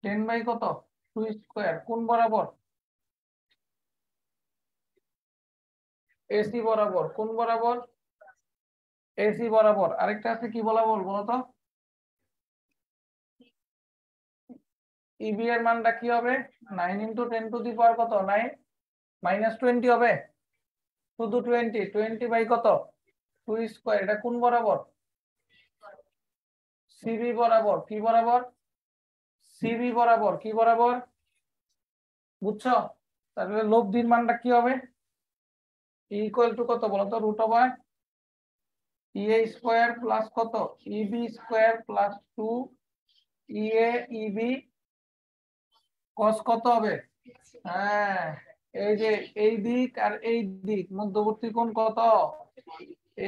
10 / কত? 2² কোন বরাবর? এসি বরাবর। কোন বরাবর? এসি বরাবর। আরেকটা আছে কি বরাবর বলতো? ইবি এর মানটা কি হবে? 9 × 10⁻⁴ কত? 9 -20 হবে। শুধু 20 / কত? 2²। এটা কোন বরাবর? সিবি বরাবর। কি বরাবর? সিবি বরাবর। কি বরাবর? বুঝছো? তাহলে লব্ধির মানটা কি হবে? ইকুয়াল টু কত বলতো? √/(a² প্লাস কত? ইবি² প্লাস 2 ইএ ইবি cos কত হবে? হ্যাঁ, এই যে এই দিক আর এই দিক মধ্যবর্তী কোণ কত?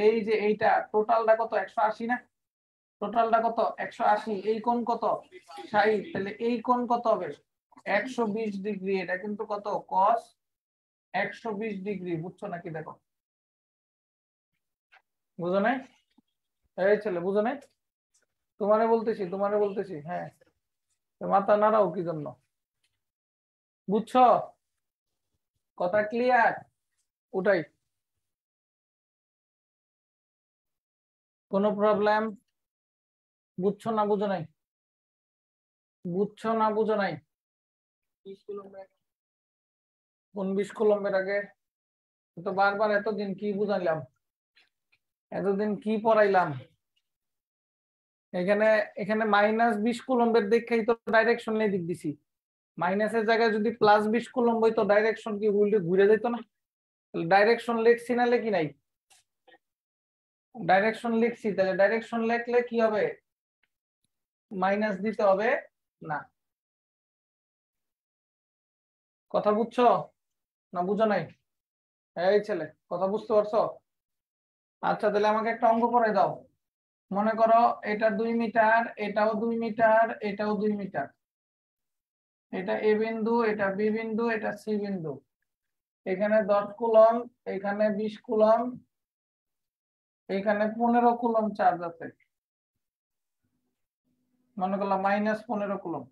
এই যে এইটা টোটালটা কত? 180 না? টোটালটা কত? 180। এই কোণ কত? 60। তাহলে এই কোণ কত হবে? 120 ডিগ্রি। এটা কিন্তু কত? cos 120 degree. বুঝছো নাকি? দেখো, বুঝো নাই? এই ছেলে বুঝো নাই? তোমারে বলতেছি, তোমারে বলতেছি। হ্যাঁ, মাথা নাড়াও কি জন্য? বুঝছো? কথা ক্লিয়ার? ওটাই। কোনো প্রবলেম? বুঝছো না বুঝো নাই? বুঝছো না বুঝো নাই? কোন 20 কুলম্বের আগে? তো বারবার এতদিন কি বুঝাইলাম? এতদিন কি পড়াইলাম? এখানে এখানে -20 কুলম্বের দেখেই তো ডাইরেকশন নিয়ে দিক দিছি। মাইনাসের জায়গায় যদি +20 কুলম্ব হইতো, ডাইরেকশন কি উল্টে ঘুরে যেত না? ডাইরেকশন লিখছি না লিখি নাই? ডাইরেকশন লিখছি। তাহলে ডাইরেকশন লিখলে কি হবে? মাইনাস দিতে হবে না। কথা বুঝছো না বুঝো নাই? এই ছেলে, কথা বুঝতে পারছো? আচ্ছা, তাহলে আমাকে একটা অঙ্ক করে দাও। মনে করো এটা 2 মিটার, এটাও 2 মিটার, এটাও 2 মিটার। এটা এ বিন্দু, এটা বি বিন্দু, এটা সি বিন্দু। এখানে 10 কুলম, এখানে 20 কুলম, এখানে 15 কুলম চার্জ আছে। মনে করলাম -15 কুলম।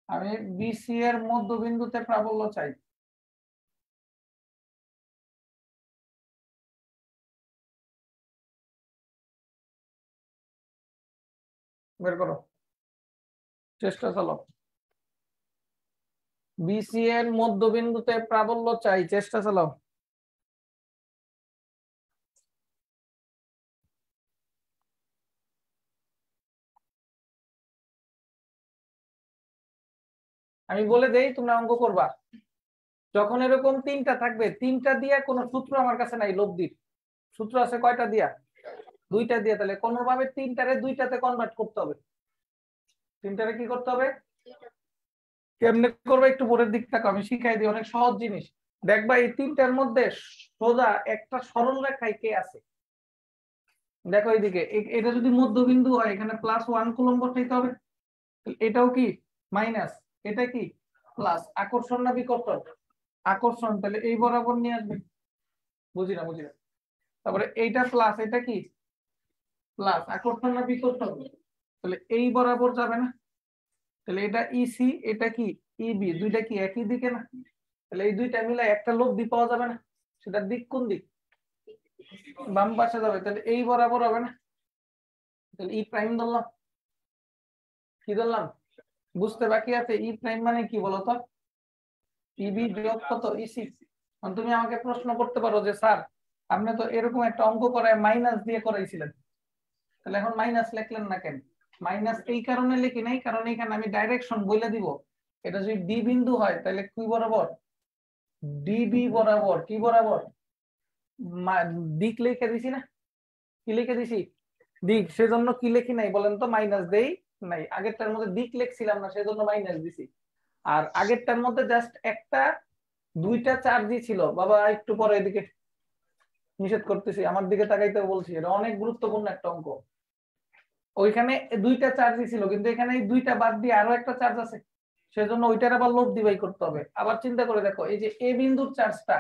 আমি বিসি এর মধ্যবিন্দুতে প্রাবল্য চাই। বের করো, চেষ্টা চালো। বিসি এর মধ্যবিন্দুতে প্রাবল্য চাই, চেষ্টা চালাও। আমি বলে দেই, তোমরা অঙ্ক করবা। যখন এরকম তিনটা থাকবে, তিনটা দিয়ে কোনো সূত্র আমার কাছে নাই লব্ধির। সূত্র আছে কয়টা দিয়া? দুইটা দিয়ে। তাহলে কোনোভাবে তিনটারে দুইটাতে কনভার্ট করতে হবে। তিনটারে কি করতে হবে? কেমনে করবে একটু পরের দিক থেকে আমি শিখাই দিই, অনেক সহজ জিনিস। দেখবা এই তিনটার মধ্যে সোজা একটা সরল রেখায় কে আছে? দেখো এইদিকে এটা যদি মধ্যবিন্দু হয় এখানে +1 কুলম্ব বসাইতে হবে, এটাও কি মাইনাস, এটা কি প্লাস। আকর্ষণ না বিকর্ষণ? আকর্ষণ, তাহলে এই বরাবর নিয়ে আসবে। বুঝি না। তারপরে এইটা প্লাস, এটা কি প্লাস। আকর্ষণ না বিকর্ষণ? তাহলে এই বরাবর যাবে না, তাহলে এটা ইসি, এটা কি ইবি, দুইটা কি একই দিকে না? তাহলে এই দুইটা মিলে একটা লব্ধি পাওয়া যাবে না? সেটার দিক কোন দিক? বাম পাশে যাবে, তাহলে এই বরাবর হবে না? তাহলে ই প্রাইম ধরলাম, কি ধরলাম? বুঝতে বাকি আছে? ই প্রাইম মানে কি বলতো? ইবি যোগ কত ইসি। তুমি আমাকে প্রশ্ন করতে পারো যে স্যার আপনি তো এরকম একটা অঙ্ক করায় মাইনাস দিয়ে করাইছিলেন, তাহলে এখন মাইনাস লিখলেন না কেন? মাইনাস এই কারণে লিখি নাই, কারণ এখানে আমি ডাইরেকশন বলে দিব। এটা যদি ডি বিন্দু হয় তাহলে কি বরাবর? ডিবি বরাবর। কি বরাবর? দিক লিখে দিছি না? কি লিখে দিছি? দিক। সেজন্য কি লিখি নাই বলেন তো? মাইনাস দেই নাই। আগেরটার মধ্যে দিক লিখছিলাম না, সেজন্য মাইনাস দিছি। আর আগেরটার মধ্যে জাস্ট একটা দুইটা চার্জই ছিল। বাবা একটু পরে এদিকে, নিষেধ করতেছি, আমার দিকে তাকাইতে বলছি, এটা অনেক গুরুত্বপূর্ণ একটা অঙ্ক। ওইখানে দুইটা চার্জই ছিল, কিন্তু এখানে এই দুইটা বাদ দিয়ে আরো একটা চার্জ আছে, সেজন্য ওইটার আবার লোড ডিভাইড করতে হবে। আবার চিন্তা করে দেখো, এই যে এ বিন্দুর চার্জটা,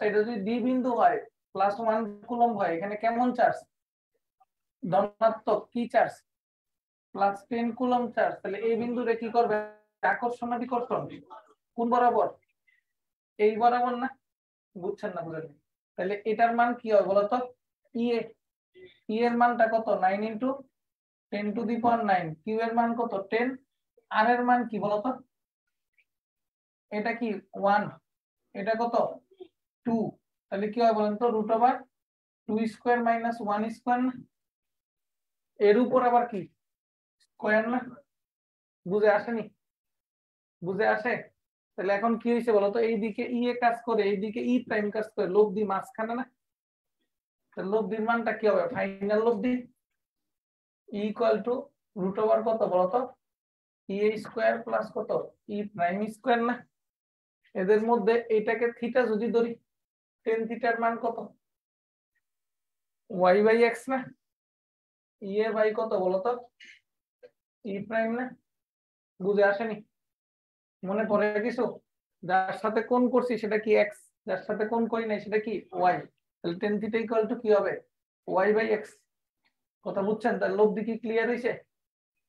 এটা যদি ডি বিন্দু হয় +1 কুলম্ব হয়, এখানে কেমন চার্জ? ধনাত্মক। কি চার্জ? +10 coulomb charge. তাহলে এই বিন্দুরে কি করবে? আকর্ষণ না বিকর্ষণ? কোন বরাবর? এই বরাবর না? বুঝছেন না? বুঝেন? তাহলে এটার মান কি হয় বলতো? ইএ। ই এর মানটা কত? 9 × 10⁹ কিউ এর মান কত? 10। আর এর মান কি বলতো? এটা কি 1, এটা কত 2। তাহলে কি হয় বলেন তো? √2² - 1²। এর উপর আবার কি স্কয়ার না? বুঝে আসেনি? বুঝে আসে? তাহলে এখন কি হয়েছে বলতো? এইদিকে ই এ কাজ করে, এইদিকে ই প্রাইম কাজ করে, লব্ধি মাঝখানে না? তাহলে লব্ধির মানটা কি হবে? ফাইনাল লব্ধি = কত বলতো? ই² প্লাস কত ই প্রাইম স্কয়ার না? এদের মধ্যে এটাকে থিটা যদি ধরি, টেন থিটার মান কত? y/x না? ই এ বাই কত বলতো? ই প্রাইম না? বুঝে আসেনি? মনে পড়ে কিছু? যার সাথে কোণ করছি সেটা কি এক্স, যার সাথে কোণ করি নাই সেটা কি ওয়াই। তাহলে টেন থিটা কি হবে? y/x। কথা বুঝছেন? তার লব্ধি কি ক্লিয়ার হয়েছে?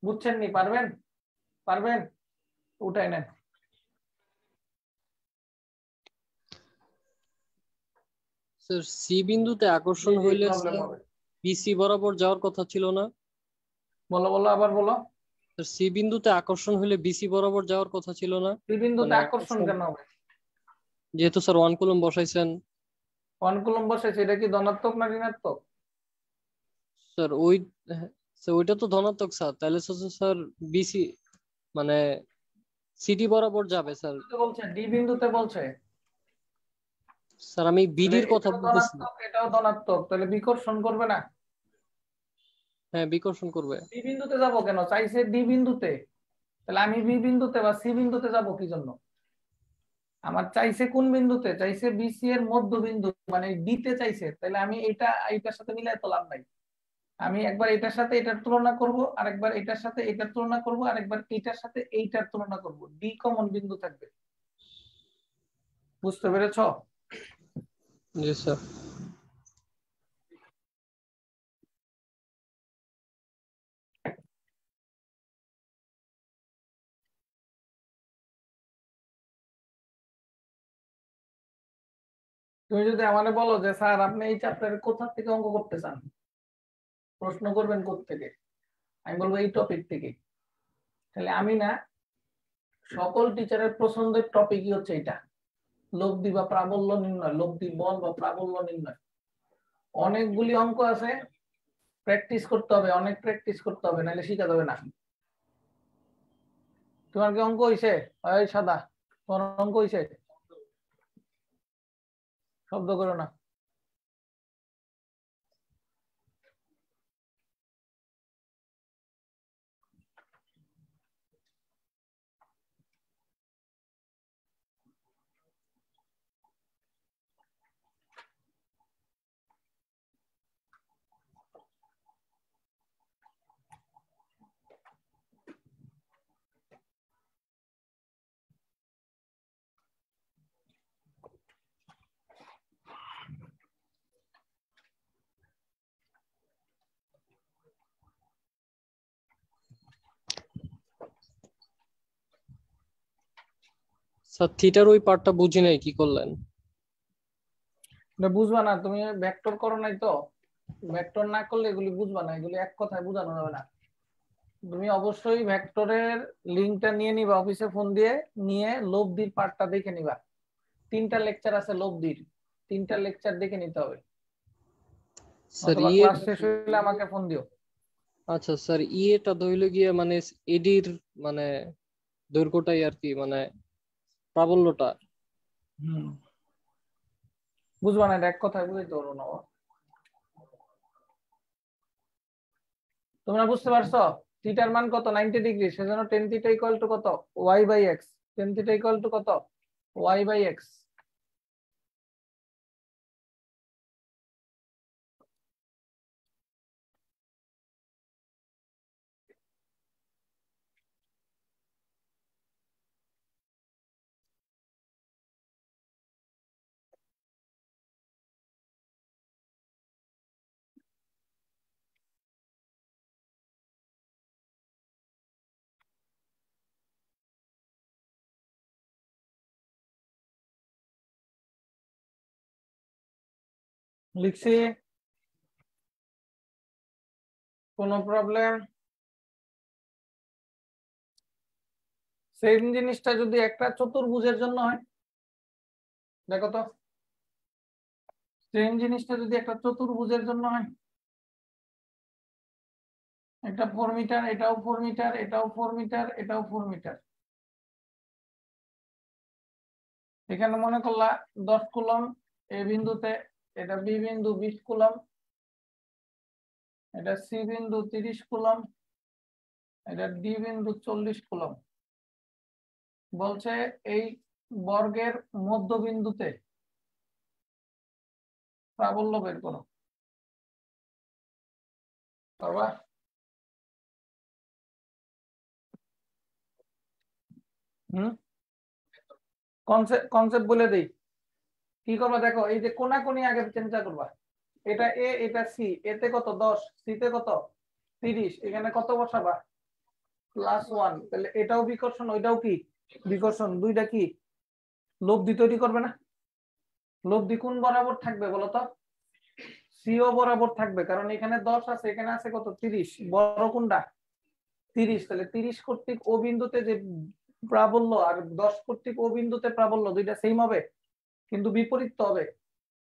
বুঝছেন নি? পারবেন? পারবেন? উঠাই নেন। স্যার সি বিন্দুতে আকর্ষণ হইলে প্রবলেম স্যার হবে। বিসি বরাবর যাওয়ার কথা ছিল না? বলো বলো, আবার বলো। স্যার সি বিন্দুতে আকর্ষণ হইলে বিসি বরাবর যাওয়ার কথা ছিল না? এই বিন্দুতে মানে আকর্ষণ আকর্ষণ, কেন হবে? যেহেতু স্যার 1 কুলম্ব বসাইছেন। 1 কুলম্ব বসেছে, এটা কি ধনাত্মক না ঋণাত্মক? স্যার ওই, হ্যাঁ, স্যার ওইটা তো ধনাত্মক স্যার, তাহলে স্যার বিসি মানে সিটি বরাবর যাবে স্যার। বলছে ডি বিন্দুতে বলছে। স্যার আমি তাহলে বিডির কথা এটাও বলতেছি। ধনাত্মক, এটাও ধনাত্মক, তাহলে বিকর্ষণ করবে না? হ্যাঁ, বিকর্ষণ করবে। বি বিন্দুতে যাব কেন? চাইছে ডি বিন্দুতে, তাহলে আমি বি বিন্দুতে বা সি বিন্দুতে যাব কি জন্য? আমার চাইছে কোন বিন্দুতে? চাইছে বিসি এর মধ্য বিন্দু, মানে ডি তে চাইছে। তাহলে আমি এটা এইটার সাথে মিলাই তো লাভ নাই। আমি একবার এটার সাথে এটার তুলনা করব, আরেকবার এটার সাথে এটার তুলনা করব, আরেকবার এটার সাথে এইটার তুলনা করব। ডি কমন বিন্দু থাকবে। বুঝতে পেরেছো? জি স্যার। তুমি যদি আমারে বলো যে স্যার আপনি এই চ্যাপ্টারে কোথা থেকে অঙ্ক করতে চান, প্রশ্ন করবেন কোত্থেকে, আমি বলবো এই টপিক থেকে। তাহলে আমি না, সকল টিচারের পছন্দের টপিকই হচ্ছে এটা, লব্ধি বা প্রাবল্য নির্ণয়, লব্ধি বল বা প্রাবল্য নির্ণয়। অনেকগুলি অঙ্ক আছে, প্র্যাকটিস করতে হবে, অনেক প্র্যাকটিস করতে হবে, নাহলে শিখা যাবে না। তোমার কি অঙ্ক হইছে? এই সাদা, তোমার অঙ্ক হইছে? শব্দ করো না। স্যার থিটার ওই পার্টটা বুঝি নাই, কি করলেন? এটা বুঝবা না, তুমি ভেক্টর করো নাই তো। ভেক্টর না করলে এগুলি বুঝবা না, এগুলি এক কথায় বোঝানো যাবে না। তুমি অবশ্যই ভেক্টরের লিঙ্কটা নিয়ে নিবা, অফিসে ফোন দিয়ে নিয়ে লব্ধির পার্টটা দেখে নিবা। 3টা লেকচার আছে লব্ধির, 3টা লেকচার দেখে নিতে হবে। স্যার অথবা ইয়ে, ক্লাস শেষ হলে আমাকে ফোন দিও। আচ্ছা স্যার ইয়েটা ধইল গিয়ে মানে এডির মানে দৈর্ঘ্যটাই আর কি, মানে প্রাবল্যটা। বুঝবা না, এটা এক কথায় বুঝাইতে পারবো না। তোমরা বুঝতে পারছো থিটার মান কত? 90 ডিগ্রি, সেজন্য টেন থিটা ইকুয়াল টু কত? Y by x. Tan theta equal to কত? Y by x. লিখছি? কোন প্রবলেম? সেম জিনিসটা যদি একটা চতুর্ভুজের জন্য হয়, দেখো তো, সেম জিনিসটা যদি একটা চতুর্ভুজের জন্য হয়, একটা 4 মিটার, এটাও 4 মিটার, এটাও 4 মিটার, এটাও 4 মিটার। এখানে মনে করলা 10 কুলম এ বিন্দুতে, এটা বি বিন্দু 20 কুলম, এটা সি বিন্দু 30 কুলম, এটা ডি বিন্দু 40 কুলম। বলছে এই বর্গের মধ্যবিন্দুতে প্রাবল্য বের করো। পারবা? কনসেপ্ট বলে দেই। কি করবা দেখো, এই যে কোনাকুনি আগে চিন্তা করবা। এটা এ, এটা সি, এতে কত 10, সিতে কত 30, এখানে কত বসাবা? +1। তাহলে এটাও বিকর্ষণ, ওইটাও কি বিকর্ষণ, দুইটা কি লব্ধি তৈরি করবে না? লব্ধি কোন বরাবর থাকবে বলতো? সিও বরাবর থাকবে, কারণ এখানে 10 আছে, এখানে আছে কত 30, বড় কোনটা? 30। তাহলে 30 কর্তৃক ও বিন্দুতে যে প্রাবল্য আর 10 কর্তৃক ও বিন্দুতে প্রাবল্য দুইটা সেম হবে, কিন্তু বিপরীত তো হবে।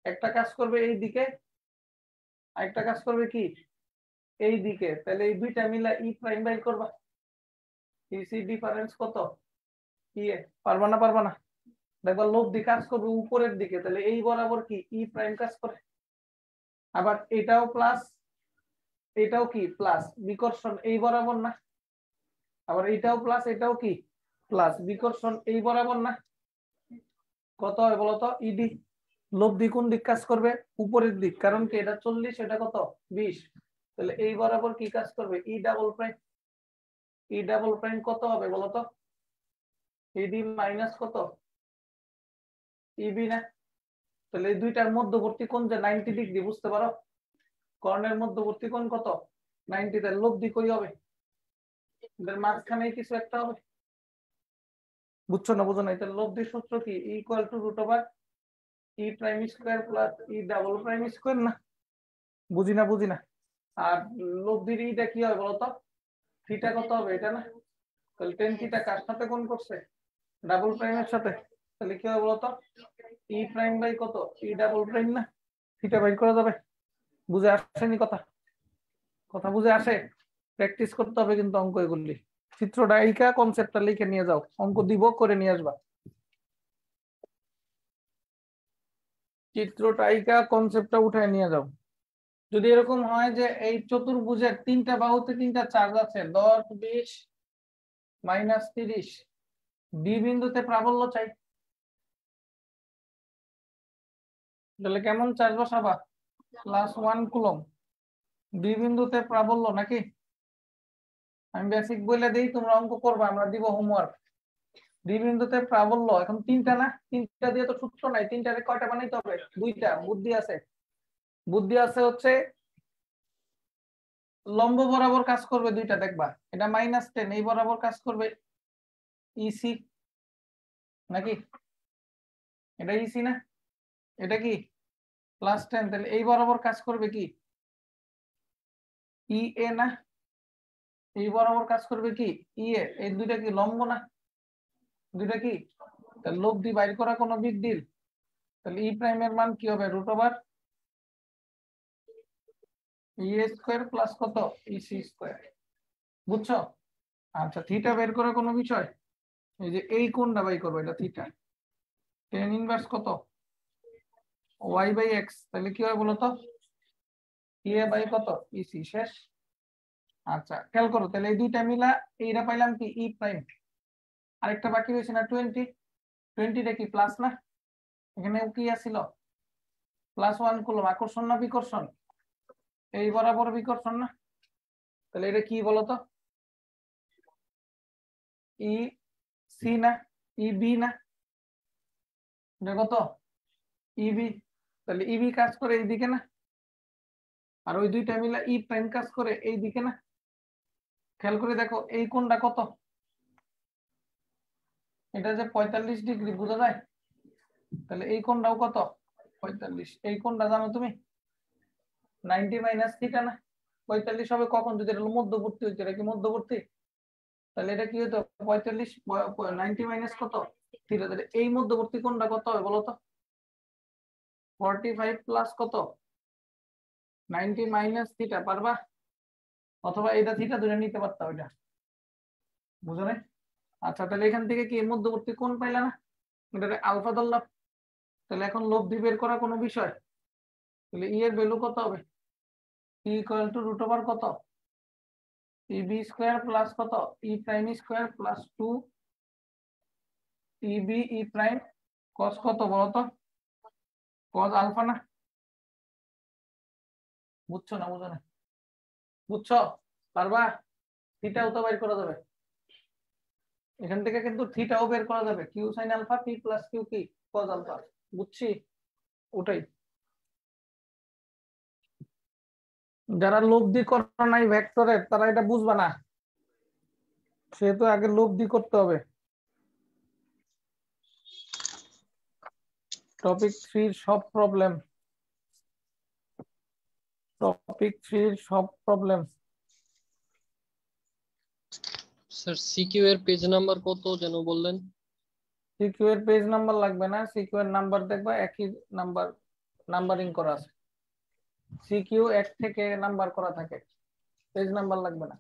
একটা কাজ করবে এই দিকে, আরেকটা কাজ করবে কি এই দিকে। তাহলে এই দুইটা মিলা ই প্রাইম বাইর করবা। ইসি ডিফারেন্স কত? ই এ। পারবা না? পারবা না? দেখবা লব্ধি কাজ করবে উপরের দিকে, তাহলে এই বরাবর কি ই প্রাইম কাজ করে। আবার এটাও প্লাস, এটাও কি প্লাস, বিকর্ষণ এই বরাবর না? আবার এটাও প্লাস, এটাও কি প্লাস, বিকর্ষণ এই বরাবর না? কত হয় বলতো? ইডি। লব্ধি কোন দিক কাজ করবে? উপরের দিক, কারণ কি এটা 40, এটা কত 20। তাহলে এই বরাবর কি কাজ করবে? E double prime. E double prime কত হবে বলতো? ইডি মাইনাস কত? ইবি না? তাহলে এই দুইটার মধ্যবর্তী কোণ যে 90 ডিগ্রি, বুঝতে পারো? কর্ণের মধ্যবর্তী কোণ কত? 90। তাহলে লব্ধি কই হবে? এদের মাঝখানে কিছু একটা হবে। বুঝছো না? বুঝো না? এটা লব্ধির সূত্র কি? Equal to √/, E prime square plus E double prime square না? বুঝি না? বুঝি না? আর লব্ধির ইটা কি হবে বলতো? থিটা কত হবে? এটা না? তাহলে টেন থিটা কার সাথে কোণ করছে? ডাবল প্রাইমের সাথে। তাহলে কি হবে বলতো? ই প্রাইম বাই কত? ই ডাবল প্রাইম না? থিটা বাইর করা যাবে? বুঝে আসেনি কথা? কথা বুঝে আসে? প্র্যাকটিস করতে হবে কিন্তু অঙ্ক এগুলি। চিত্রটা এইকা কনসেপ্টটা লিখে নিয়ে যাও, অঙ্ক দিব করে নিয়ে আসবা। চিত্রটা এইকা কনসেপ্টটা উঠায় নিয়ে যাও। যদি এরকম হয় যে এই চতুর্ভুজের 3টা বাহুতে 3টা চার্জ আছে, 10, 20, -30, ডি বিন্দুতে প্রাবল্য চাই, তাহলে কেমন চার্জ বসাবা? +1 কুলম। ডি বিন্দুতে প্রাবল্য নাকি? আমি বেসিক বলে দিই, তোমরা অঙ্ক করবা, আমরা দিব হোমওয়ার্ক। ডি বিন্দুতে প্রাবল্য এখন 3টা না? 3টা দিয়ে তো সূত্র নাই, 3টারে কয়টা বানাইতে হবে? 2টা। বুদ্ধি আছে? বুদ্ধি আছে হচ্ছে লম্ব বরাবর কাজ করবে 2টা, দেখবা। এটা -10, এই বরাবর কাজ করবে ইসি, নাকি? এটা ইসি না, এটা কি +10, তাহলে এই বরাবর কাজ করবে কি ই এ না, এই বরাবর কাজ করবে কি ই এ। এই দুইটা কি লম্ব না, দুইটা কি, তাহলে লব্ধি বাইর করা কোনো বিগ ডিল। তাহলে ই প্রাইমের মান কি হবে √, ই স্কয়ার প্লাস কত ইসি স্কয়ার। বুঝছো? আচ্ছা, থিটা বের করা কোনো বিষয়, এই যে এই কোণটা বাই করবে, এটা থিটা, tan ইনভার্স কত y/x, তাহলে কি হয় বলতো এ বাই কত ইসি। শেষ। আচ্ছা খেয়াল করো, তাহলে এই দুইটা মিলা এইটা পাইলাম কি ই প্রাইম। আরেকটা বাকি রয়েছে না 20, 20টা কি প্লাস না, এখানে কি আছিল +1 কুলম। আকর্ষণ না বিকর্ষণ, এই বরাবর বিকর্ষণ না, তাহলে এটা কি বলতো ই সি না, ই বি না, এটা কত ইবি। তাহলে ইবি কাজ করে এইদিকে না, আর ওই দুইটা মিলা ই প্রাইম কাজ করে এই দিকে না। খেয়াল করে দেখো এই কোণটা কত, এটা যে 45 ডিগ্রি বোঝা যায়, তাহলে এই কোণটাও কত 45। এই কোণটা জানো তুমি 90 মাইনাস থিটা না, 45 হবে কখন যদি এটা মধ্যবর্তী হইতো, এটা কি মধ্যবর্তী, তাহলে এটা কি হতো 45 90 মাইনাস কত থিটা, তাহলে এই মধ্যবর্তী কোণটা কত হবে বলো তো 45 প্লাস কত 90 মাইনাস থিটা, পারবা? অথবা এটা থিটা ধরে নিতে পারতা, ওইটা বুঝো না? আচ্ছা তাহলে এখান থেকে কি মধ্যবর্তী কোণ পাইলা না, এটা আলফা ধরলাম। তাহলে এখন লব্ধি বের করা কোনো বিষয়, তাহলে ই এর ভ্যালু কত হবে ই ইকুয়াল টু √, কত ই বি স্কয়ার প্লাস কত E prime square plus 2 E B E prime cos কত বলতো cos আলফা না। বুঝছো না বুঝো না? বুঝছো? পারবা? থিটাও তো বের করা যাবে এখান থেকে, কিন্তু থিটাও বের করা যাবে, Q sine alpha P plus Q কি cos আলফা। বুঝছি? ওটাই। যারা লব্ধি করা নাই ভেক্টরের তারা এটা বুঝবা না, সেহেতু আগে লব্ধি করতে হবে। টপিক 3 সব প্রবলেম, টপিক 3 সব প্রবলেম। স্যার সিকিউ এর পেজ নাম্বার কত যেন বললেন? সিকিউ এর পেজ নাম্বার লাগবে না, সিকিউ এর নাম্বার দেখবা একই নাম্বার, নাম্বারিং করা আছে। সিকিউ 1 থেকে নাম্বার করা থাকে, পেজ নাম্বার লাগবে না।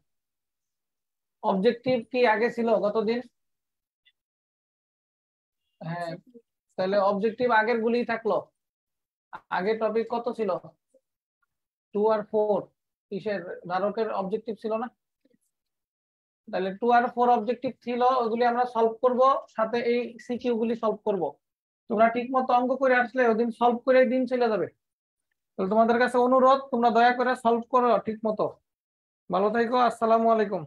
অবজেক্টিভ কি আগে ছিল গতদিন? হ্যাঁ, তাহলে অবজেক্টিভ আগের গুলিই থাকলো। আগে টপিক কত ছিল 2 আর 4, কিসের ধারকের অবজেক্টিভ ছিল না? তাহলে 2 আর 4 অবজেক্টিভ ছিল, ওইগুলি আমরা সলভ করব, সাথে এই সিকিউ গুলি সলভ করব। তোমরা ঠিকমতো অঙ্ক করে আসলে ওদিন সলভ করে দিন চলে যাবে। তো তোমাদের কাছে অনুরোধ, তোমরা দয়া করে সলভ করো ঠিকমতো। ভালো থাকো, আসসালামু আলাইকুম।